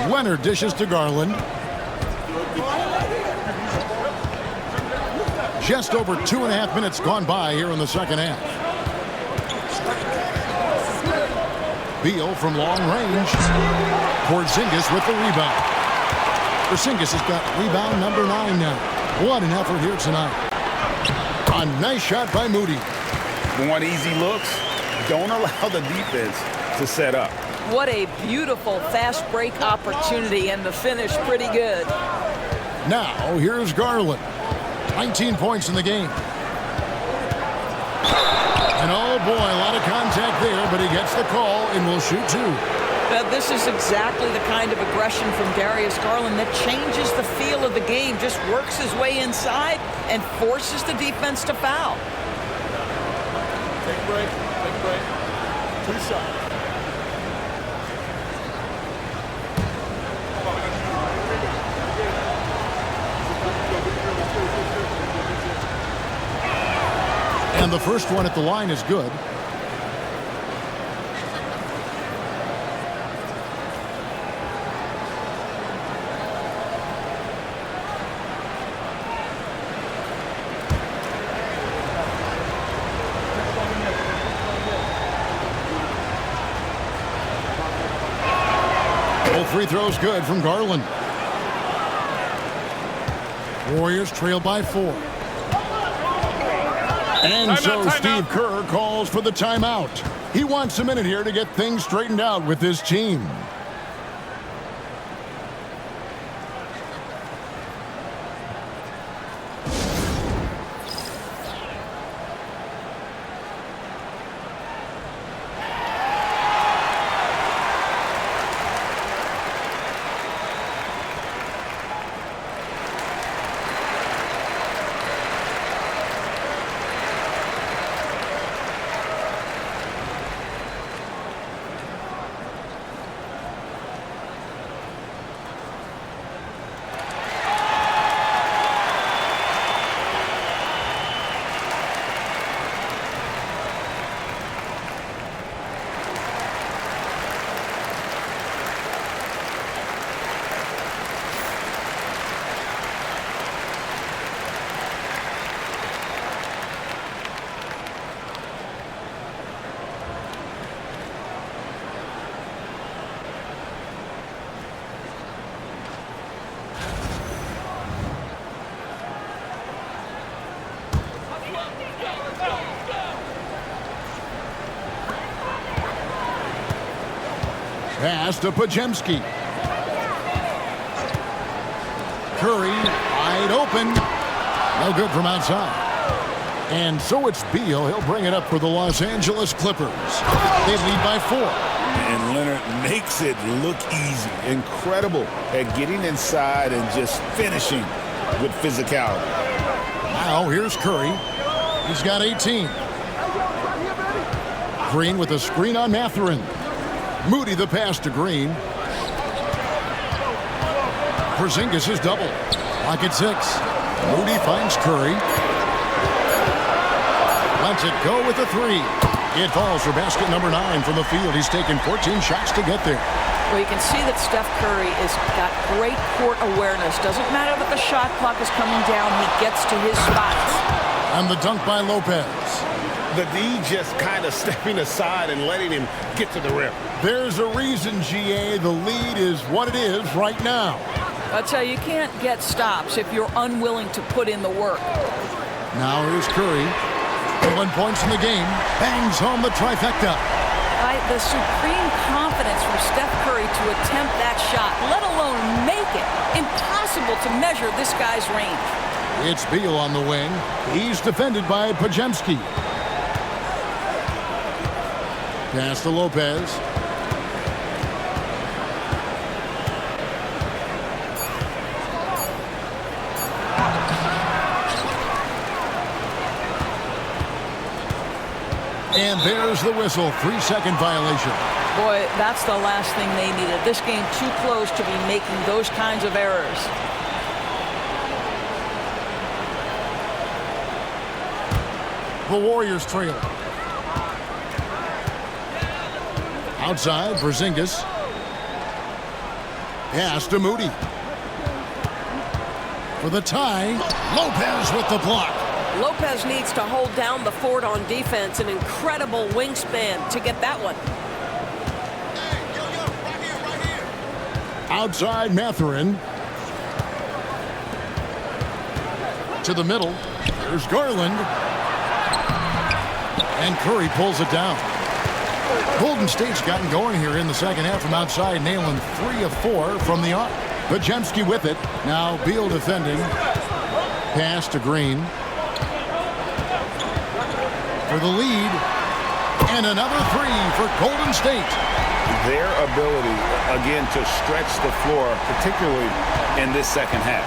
Leonard dishes to Garland. Just over 2.5 minutes gone by here in the second half. Beal from long range. Porzingis with the rebound. Porzingis has got rebound number 9 now. What an effort here tonight. A nice shot by Moody. Want easy looks? Don't allow the defense to set up. What a beautiful fast break opportunity, and the finish pretty good. Now here's Garland. 19 points in the game. And oh boy, a lot of contact there, but he gets the call and will shoot 2. Now, this is exactly the kind of aggression from Darius Garland that changes the feel of the game, just works his way inside and forces the defense to foul. Take a break. 2 shots. And the first one at the line is good. Both free throws good from Garland. Warriors trail by 4. And so Steve Kerr calls for the timeout. He wants a minute here to get things straightened out with his team. Pass to Podziemski. Curry wide open. No good from outside. And so it's Beal. He'll bring it up for the Los Angeles Clippers. They lead by 4. And Leonard makes it look easy. Incredible at getting inside and just finishing with physicality. Now here's Curry. He's got 18. Green with a screen on Mathurin. Moody the pass to Green. Porzingis is double. Lock at 6. Moody finds Curry. Lets it go with a 3. It falls for basket number 9 from the field. He's taken 14 shots to get there. Well, you can see that Steph Curry has got great court awareness. Doesn't matter that the shot clock is coming down. He gets to his spots. And the dunk by Lopez. The D just kind of stepping aside and letting him get to the rim. There's a reason, GA. The lead is what it is right now. I'll tell you, you can't get stops if you're unwilling to put in the work. Now here's Curry. 11 points in the game. Bangs home the trifecta. The supreme confidence from Steph Curry to attempt that shot, let alone make it. Impossible to measure this guy's range. It's Beal on the wing. He's defended by Podziemski. Pass to Lopez. And there's the whistle. 3-second violation. Boy, that's the last thing they needed. This game too close to be making those kinds of errors. The Warriors trail. Outside, Porzingis. Pass to Moody. For the tie, Lopez with the block. Lopez needs to hold down the fort on defense. An incredible wingspan to get that one. Outside, Mathurin. To the middle. There's Garland. And Curry pulls it down. Golden State's gotten going here in the second half from outside, nailing 3 of 4 from the arc. Podziemski with it. Now Beal defending. Pass to Green. For the lead. And another 3 for Golden State. Their ability, again, to stretch the floor, particularly in this second half.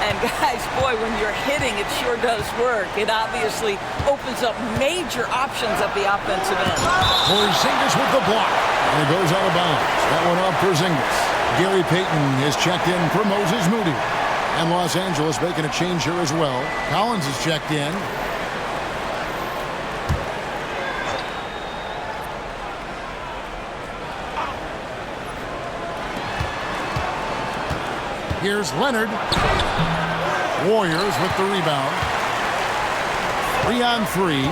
And guys, boy, when you're hitting, it sure does work. It obviously opens up major options at the offensive end. Porzingis with the block. And it goes out of bounds. That one off Porzingis. Gary Payton is checked in for Moses Moody. And Los Angeles making a change here as well. Collins is checked in. Here's Leonard. Warriors with the rebound. 3 on 3.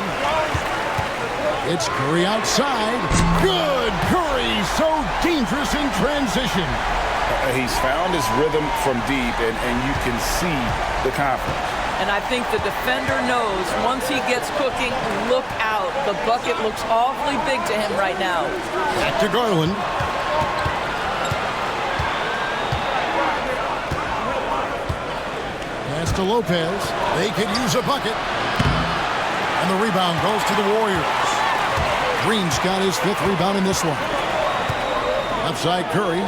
It's Curry outside. Good! Curry so dangerous in transition. He's found his rhythm from deep, and you can see the confidence. And I think the defender knows once he gets cooking, look out. The bucket looks awfully big to him right now. Back to Garland. Pass to Lopez. They could use a bucket. And the rebound goes to the Warriors. Green's got his 5th rebound in this one. Outside Curry.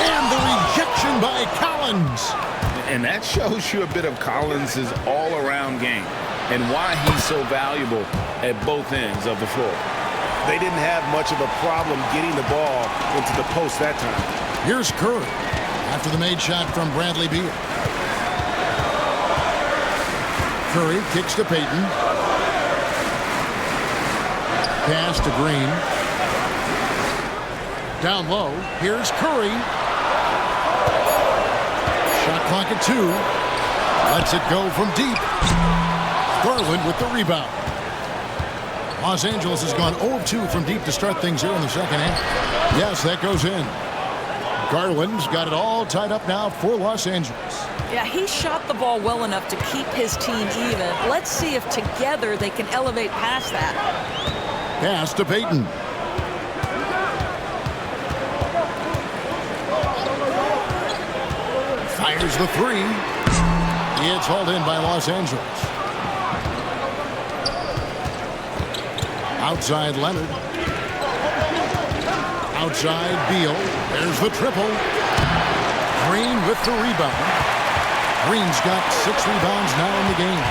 And the rejection by Collins. And that shows you a bit of Collins' all-around game and why he's so valuable at both ends of the floor. They didn't have much of a problem getting the ball into the post that time. Here's Curry after the made shot from Bradley Beal. Curry kicks to Payton. Pass to Green. Down low. Here's Curry. Shot clock at 2. Lets it go from deep. Garland with the rebound. Los Angeles has gone 0 of 2 from deep to start things here in the second half. Yes, that goes in. Garland's got it all tied up now for Los Angeles. Yeah, he shot the ball well enough to keep his team even. Let's see if together they can elevate past that. Pass to Payton. Fires the 3. It's hauled in by Los Angeles. Outside Leonard. Outside Beal. There's the triple. Green with the rebound. Green's got 6 rebounds now in the game.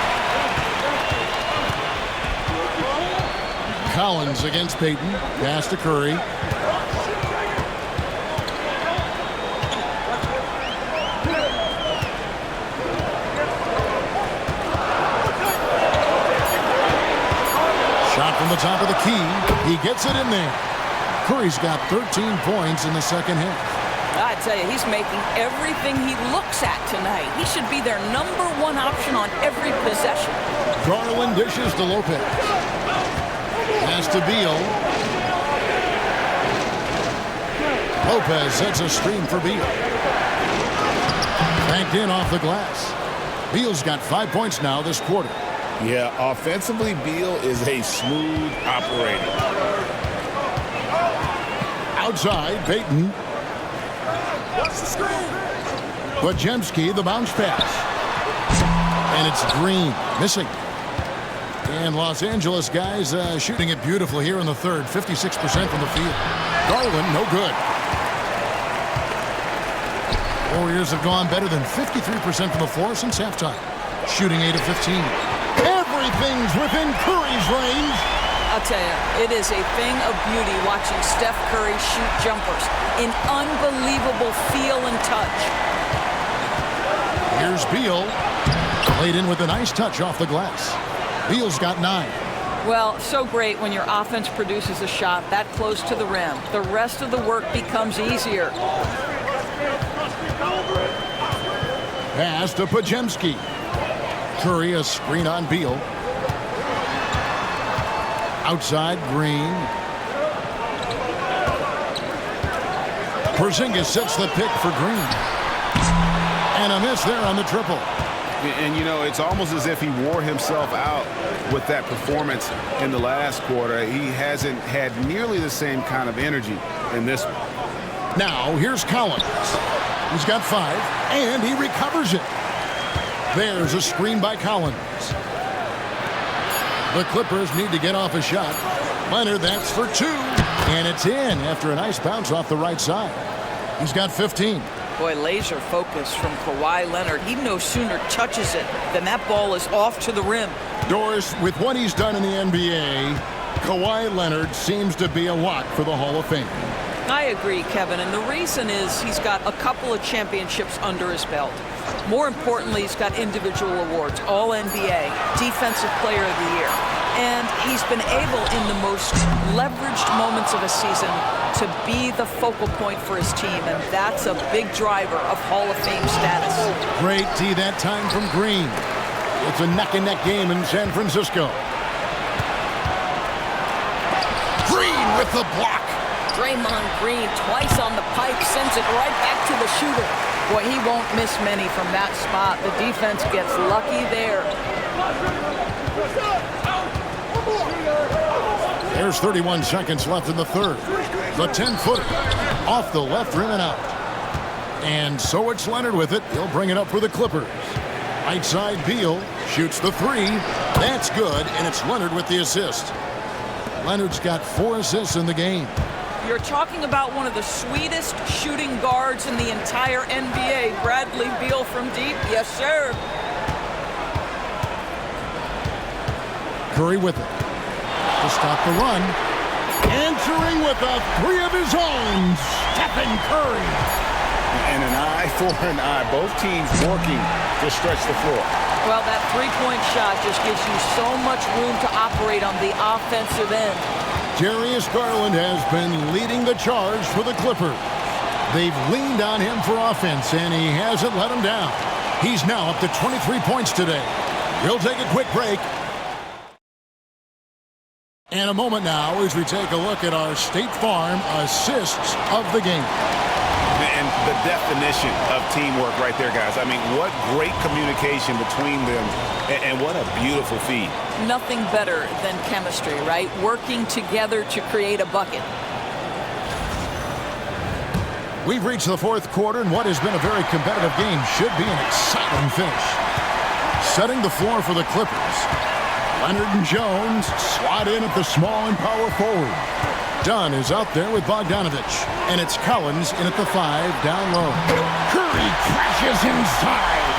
Collins against Payton. Pass to Curry. Shot from the top of the key. He gets it in there. Curry's got 13 points in the second half. I tell you, he's making everything he looks at tonight. He should be their #1 option on every possession. Garland dishes to Lopez. Pass to Beal. Lopez sets a screen for Beal. Banked in off the glass. Beal's got 5 points now this quarter. Yeah, offensively, Beal is a smooth operator. Outside, Payton. What's the screen? Podziemski, the bounce pass. And it's Green, missing. And Los Angeles guys shooting it beautiful here in the third, 56% from the field. Garland, no good. Warriors have gone better than 53% from the floor since halftime, shooting 8 of 15. Everything's within Curry's range. I'll tell you, it is a thing of beauty watching Steph Curry shoot jumpers. An unbelievable feel and touch. Here's Beal. Played in with a nice touch off the glass. Beal's got 9. Well, so great when your offense produces a shot that close to the rim. The rest of the work becomes easier. Pass to Pajemski. Curry, a screen on Beal. Outside, Green. Porzingis sets the pick for Green. And a miss there on the triple. And, you know, it's almost as if he wore himself out with that performance in the last quarter. He hasn't had nearly the same kind of energy in this one. Now, here's Collins. He's got 5, and he recovers it. There's a screen by Collins. The Clippers need to get off a shot. Leonard, that's for 2. And it's in after a nice bounce off the right side. He's got 15. Boy, laser focus from Kawhi Leonard. He no sooner touches it than that ball is off to the rim. Doris, with what he's done in the NBA, Kawhi Leonard seems to be a lock for the Hall of Fame. I agree, Kevin, and the reason is he's got a couple of championships under his belt. More importantly, he's got individual awards, All-NBA, Defensive Player of the Year. And he's been able, in the most leveraged moments of a season, to be the focal point for his team, and that's a big driver of Hall of Fame status. Great D that time from Green. It's a neck-and-neck game in San Francisco. Green with the block. Draymond Green twice on the pipe, sends it right back to the shooter. Boy, he won't miss many from that spot. The defense gets lucky there. There's 31 seconds left in the third. The 10-footer off the left rim and out. And so it's Leonard with it. He'll bring it up for the Clippers. Right side, Beal shoots the 3. That's good, and it's Leonard with the assist. Leonard's got 4 assists in the game. You're talking about one of the sweetest shooting guards in the entire NBA. Bradley Beal from deep. Yes, sir. Curry with it to stop the run. Answering with a 3 of his own, Stephen Curry. And an eye for an eye. Both teams working to stretch the floor. Well, that three-point shot just gives you so much room to operate on the offensive end. Darius Garland has been leading the charge for the Clippers. They've leaned on him for offense, and he hasn't let them down. He's now up to 23 points today. We'll take a quick break. And a moment now as we take a look at our State Farm assists of the game. And the definition of teamwork right there, guys. I mean, what great communication between them, and what a beautiful feed. Nothing better than chemistry, right? Working together to create a bucket. We've reached the fourth quarter, and what has been a very competitive game should be an exciting finish. Setting the floor for the Clippers. Leonard and Jones slot in at the small and power forward. Dunn is out there with Bogdanovich, and it's Collins in at the 5 down low. Curry crashes inside.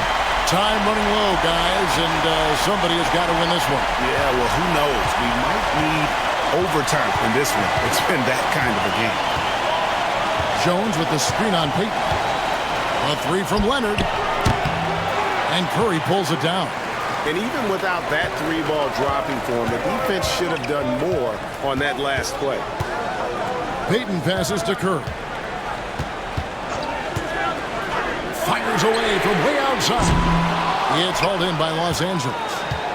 Time running low, guys, and somebody has got to win this one. Yeah, well, who knows? We might need overtime in this one. It's been that kind of a game. Jones with the screen on Payton. A 3 from Leonard. And Curry pulls it down. And even without that 3-ball dropping for him, the defense should have done more on that last play. Payton passes to Curry. Fires away from way outside. It's hauled in by Los Angeles.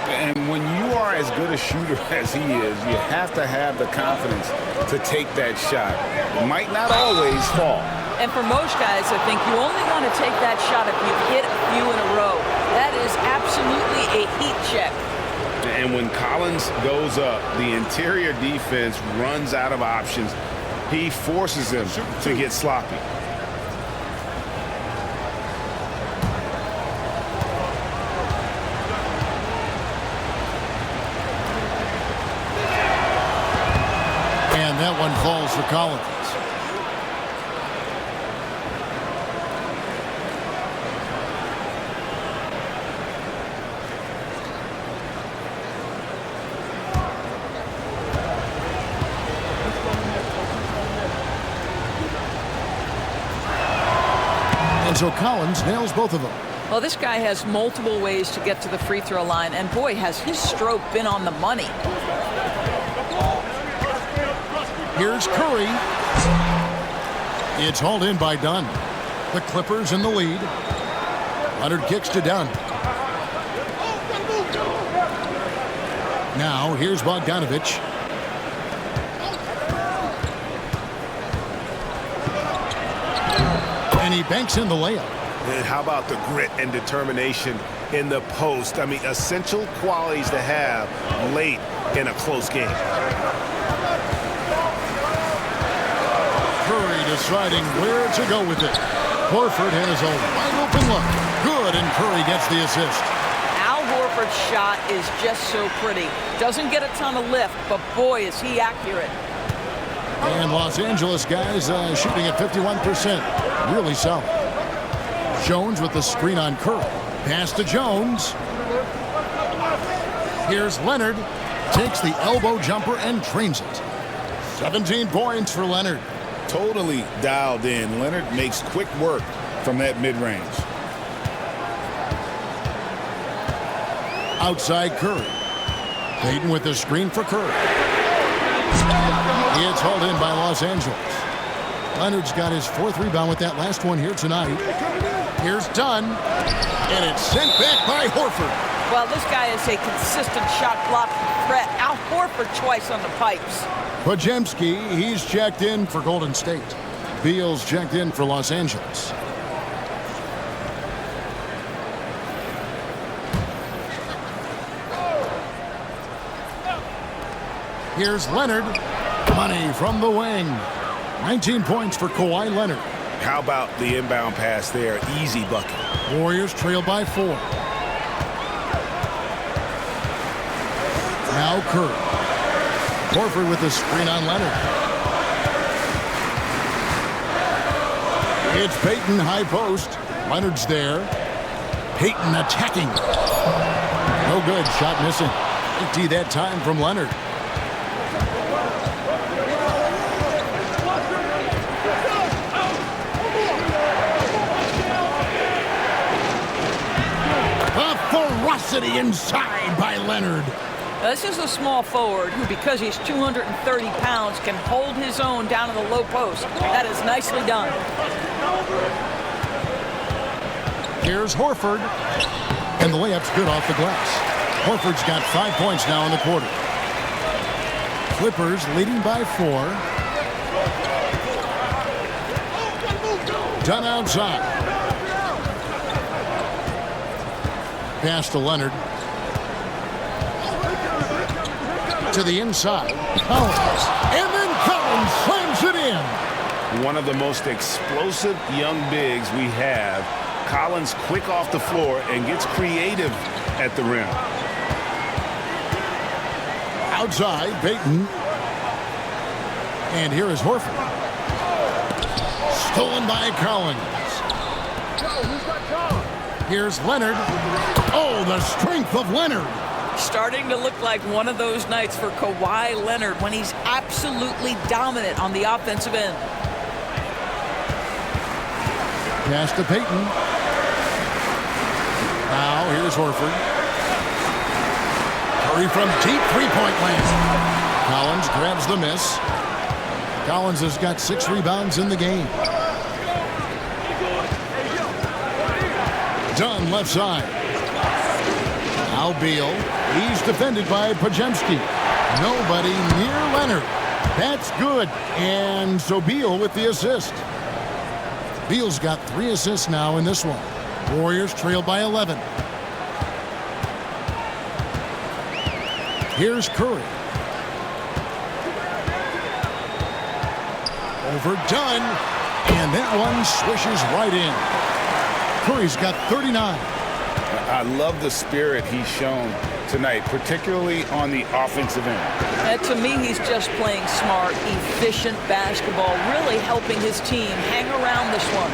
And when you are as good a shooter as he is, you have to have the confidence to take that shot. It might not always fall. And for most guys, I think you only want to take that shot if you've hit a few in a row. That is absolutely a heat check. And when Collins goes up, the interior defense runs out of options. He forces them to get sloppy. And that one falls for Collins. And so Collins nails both of them. Well, this guy has multiple ways to get to the free throw line, and boy, has his stroke been on the money. Here's Curry. It's hauled in by Dunn. The Clippers in the lead. Leonard kicks to Dunn. Now, here's Bogdanovich. And he banks in the layup. And how about the grit and determination in the post? I mean, essential qualities to have late in a close game. Curry deciding where to go with it. Horford has a wide open look. Good, and Curry gets the assist. Al Horford's shot is just so pretty. Doesn't get a ton of lift, but boy, is he accurate. And Los Angeles guys shooting at 51%. Really solid. Jones with the screen on Curry. Pass to Jones. Here's Leonard. Takes the elbow jumper and drains it. 17 points for Leonard. Totally dialed in. Leonard makes quick work from that mid-range. Outside Curry. Payton with the screen for Curry. It's hauled in by Los Angeles. Leonard's got his 4th rebound with that last one here tonight. Here's Dunn. And it's sent back by Horford. Well, this guy is a consistent shot blocking threat. Al Horford twice on the pipes. Podziemski, he's checked in for Golden State. Beal's checked in for Los Angeles. Here's Leonard. Money from the wing. 19 points for Kawhi Leonard. How about the inbound pass there? Easy bucket. Warriors trail by 4. Now Curry. Horford with the screen on Leonard. It's Payton high post. Leonard's there. Payton attacking. No good. Shot missing. Empty that time from Leonard. Ferocity inside by Leonard. This is a small forward who, because he's 230 pounds, can hold his own down in the low post. That is nicely done. Here's Horford. And the layup's good off the glass. Horford's got 5 points now in the quarter. Clippers leading by 4. Dunn outside. Pass to Leonard. To the inside. Collins. And then Collins slams it in. One of the most explosive young bigs we have. Collins quick off the floor and gets creative at the rim. Outside, Payton. And here is Horford. Stolen by Collins. Here's Leonard. Oh, the strength of Leonard. Starting to look like one of those nights for Kawhi Leonard when he's absolutely dominant on the offensive end. Pass to Payton. Now here's Horford. Curry from deep three-point land. Collins grabs the miss. Collins has got 6 rebounds in the game. Dunn left side. Now Beal. He's defended by Podziemski. Nobody near Leonard. That's good. And so Beal with the assist. Beal's got 3 assists now in this one. Warriors trail by 11. Here's Curry. Over Dunn. And that one swishes right in. Curry's got 39. I love the spirit he's shown tonight, particularly on the offensive end. To me, he's just playing smart, efficient basketball, really helping his team hang around this one.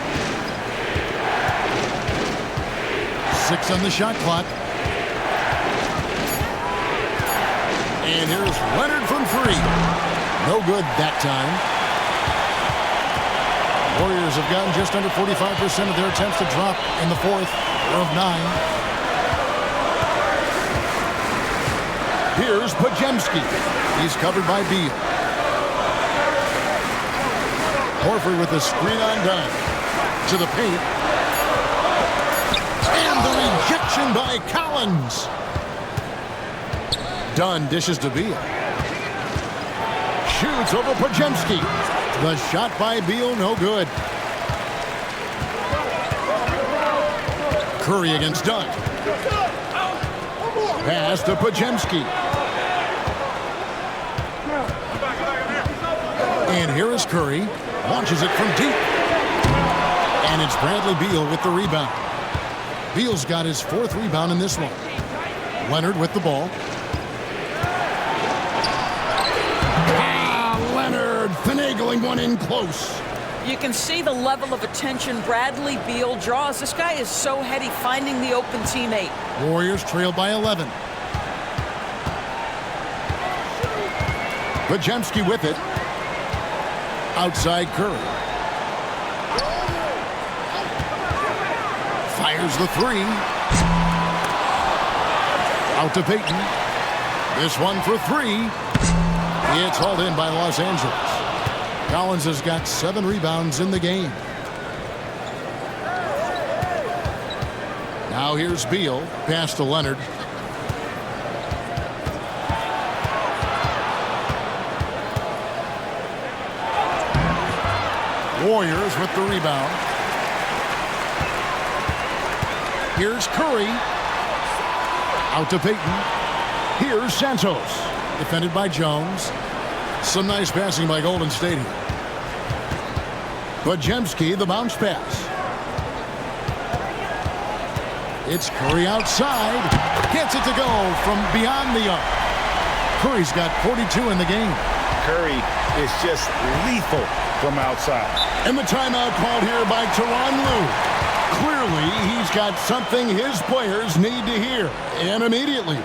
6 on the shot clock. And here's Leonard from 3. No good that time. Warriors have gotten just under 45% of their attempts to drop in the fourth of 9. Here's Pajemski. He's covered by Beal. Horford with the screen on Dunn. To the paint. And the rejection by Collins. Dunn dishes to Beal. Shoots over Pajemski. The shot by Beal, no good. Curry against Dunn. Pass to Pajemski. And here is Curry. Launches it from deep. And it's Bradley Beal with the rebound. Beal's got his 4th rebound in this one. Leonard with the ball. Leonard finagling one in close. You can see the level of attention Bradley Beal draws. This guy is so heady finding the open teammate. Warriors trail by 11. Pajemski with it. Outside Curry. Fires the 3. Out to Payton. This one for 3. It's hauled in by Los Angeles. Collins has got 7 rebounds in the game. Now here's Beal. Pass to Leonard. Warriors with the rebound. Here's Curry. Out to Payton. Here's Santos. Defended by Jones. Some nice passing by Golden State here. Pajemski, the bounce pass. It's Curry outside. Gets it to go from beyond the arc. Curry's got 42 in the game. Curry is just lethal from outside. And the timeout called here by Tyronn Lue. Clearly, he's got something his players need to hear, and immediately.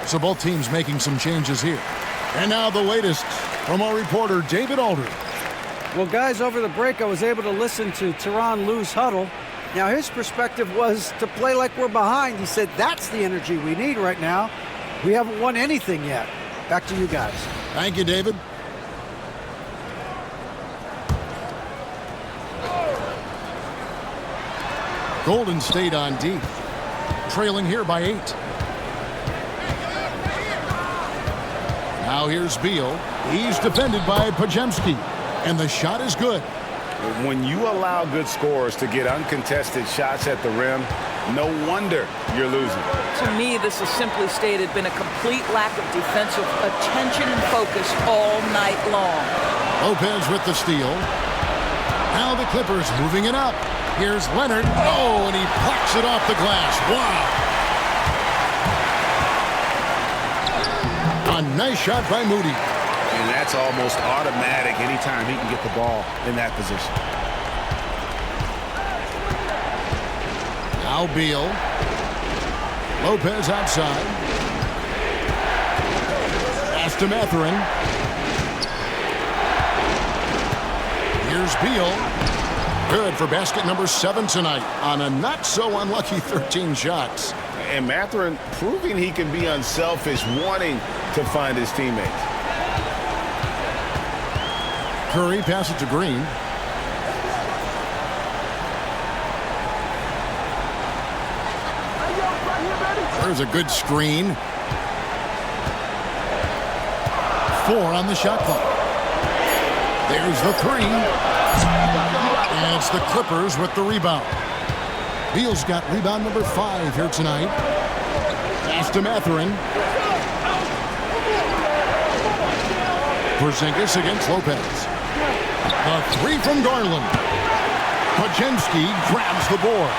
So both teams making some changes here. And now the latest from our reporter, David Aldridge. Well, guys, over the break, I was able to listen to Tyronn Lue's huddle. Now, his perspective was to play like we're behind. He said that's the energy we need right now. We haven't won anything yet. Back to you guys. Thank you, David. Golden State on D. Trailing here by 8. Now here's Beal. He's defended by Pajemski. And the shot is good. When you allow good scorers to get uncontested shots at the rim, no wonder you're losing. To me, this has simply stated been a complete lack of defensive attention and focus all night long. Lopez with the steal. Now the Clippers moving it up. Here's Leonard. Oh, and he plucks it off the glass. Wow. A nice shot by Moody. And that's almost automatic anytime he can get the ball in that position. Now Beal. Lopez outside. Pass to Mathurin. Here's Beal. Good for basket number 7 tonight on a not-so-unlucky 13 shots. And Mathurin proving he can be unselfish, wanting to find his teammates. Curry passes it to Green. There's a good screen. 4 on the shot clock. There's the 3. And it's the Clippers with the rebound. Beal's got rebound number 5 here tonight. Pass to Mathurin. Porzingis against Lopez. The 3 from Garland. Podziemski grabs the board.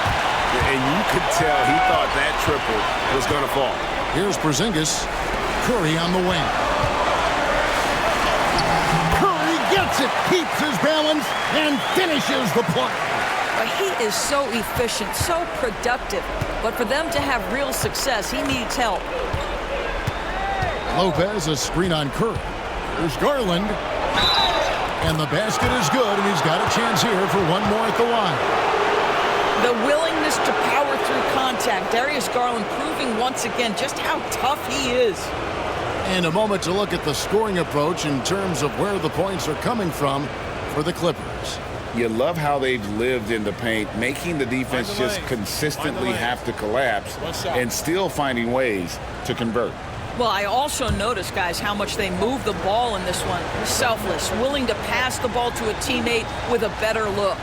And you could tell he thought that triple was going to fall. Here's Porzingis. Curry on the wing. Curry gets it, keeps his balance, and finishes the play. But he is so efficient, so productive. But for them to have real success, he needs help. Lopez, a screen on Curry. There's Garland. And the basket is good, and he's got a chance here for one more at the line. The willingness to power through contact. Darius Garland proving once again just how tough he is. And a moment to look at the scoring approach in terms of where the points are coming from for the Clippers. You love how they've lived in the paint, making the defense just consistently have to collapse and still finding ways to convert. Well, I also noticed, guys, how much they move the ball in this one. Selfless, willing to pass the ball to a teammate with a better look.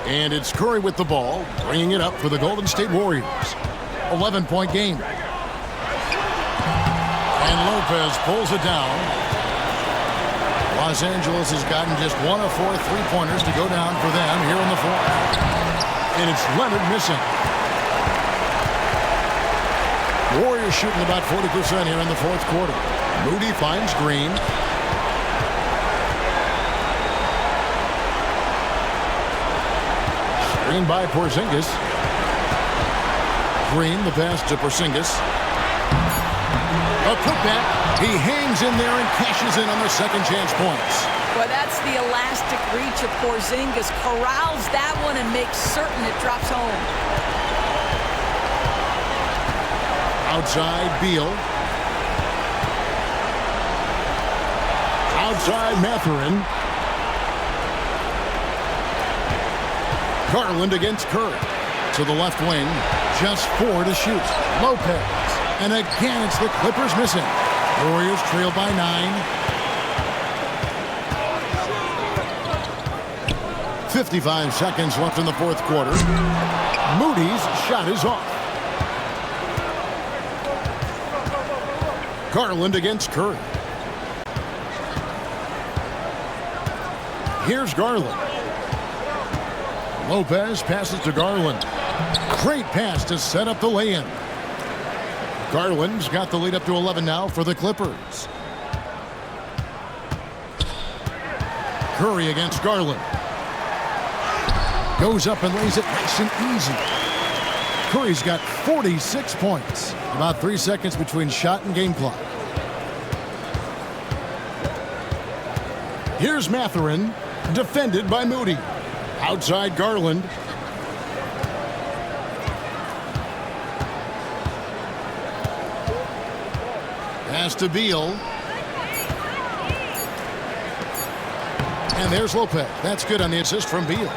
And it's Curry with the ball, bringing it up for the Golden State Warriors. 11-point game. And Lopez pulls it down. Los Angeles has gotten just 1 of 4 three-pointers to go down for them here in the fourth. And it's Leonard missing. Warriors shooting about 40% here in the fourth quarter. Moody finds Green. Screen by Porzingis. Green, the pass to Porzingis. A putback. He hangs in there and cashes in on the second chance points. Well, that's the elastic reach of Porzingis. Corrals that one and makes certain it drops home. Outside, Beal. Outside, Mathurin. Garland against Curry. To the left wing. Just 4 to shoot. Lopez. And again, it's the Clippers missing. Warriors trail by 9. 55 seconds left in the fourth quarter. Moody's shot is off. Garland against Curry. Here's Garland. Lopez passes to Garland. Great pass to set up the lay-in. Garland's got the lead up to 11 now for the Clippers. Curry against Garland. Goes up and lays it nice and easy. Curry's got 46 points. About 3 seconds between shot and game clock. Here's Mathurin, defended by Moody. Outside Garland. Pass to Beal. And there's Lopez. That's good on the assist from Beal.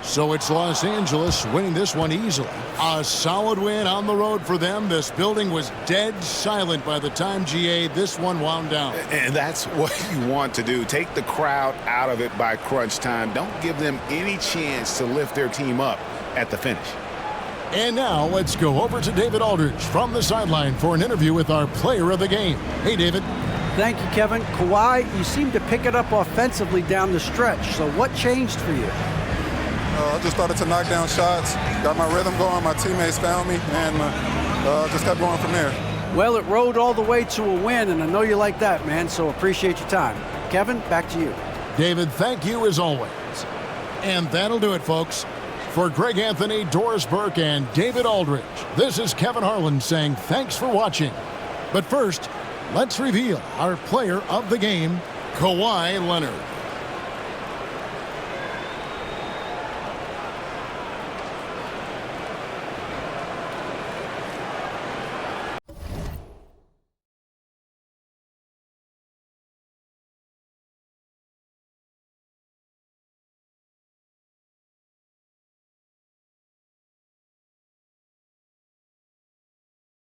So it's Los Angeles winning this one easily. A solid win on the road for them. This building was dead silent by the time, GA, this one wound down. And that's what you want to do. Take the crowd out of it by crunch time. Don't give them any chance to lift their team up at the finish. And now let's go over to David Aldridge from the sideline for an interview with our player of the game. Hey, David. Thank you, Kevin. Kawhi, you seem to pick it up offensively down the stretch. So what changed for you? I just started to knock down shots, got my rhythm going, my teammates found me, and just kept going from there. Well, it rode all the way to a win, and I know you like that, man, so appreciate your time. Kevin, back to you. David, thank you as always. And that'll do it, folks. For Greg Anthony, Doris Burke, and David Aldridge, this is Kevin Harlan saying thanks for watching. But first, let's reveal our player of the game, Kawhi Leonard.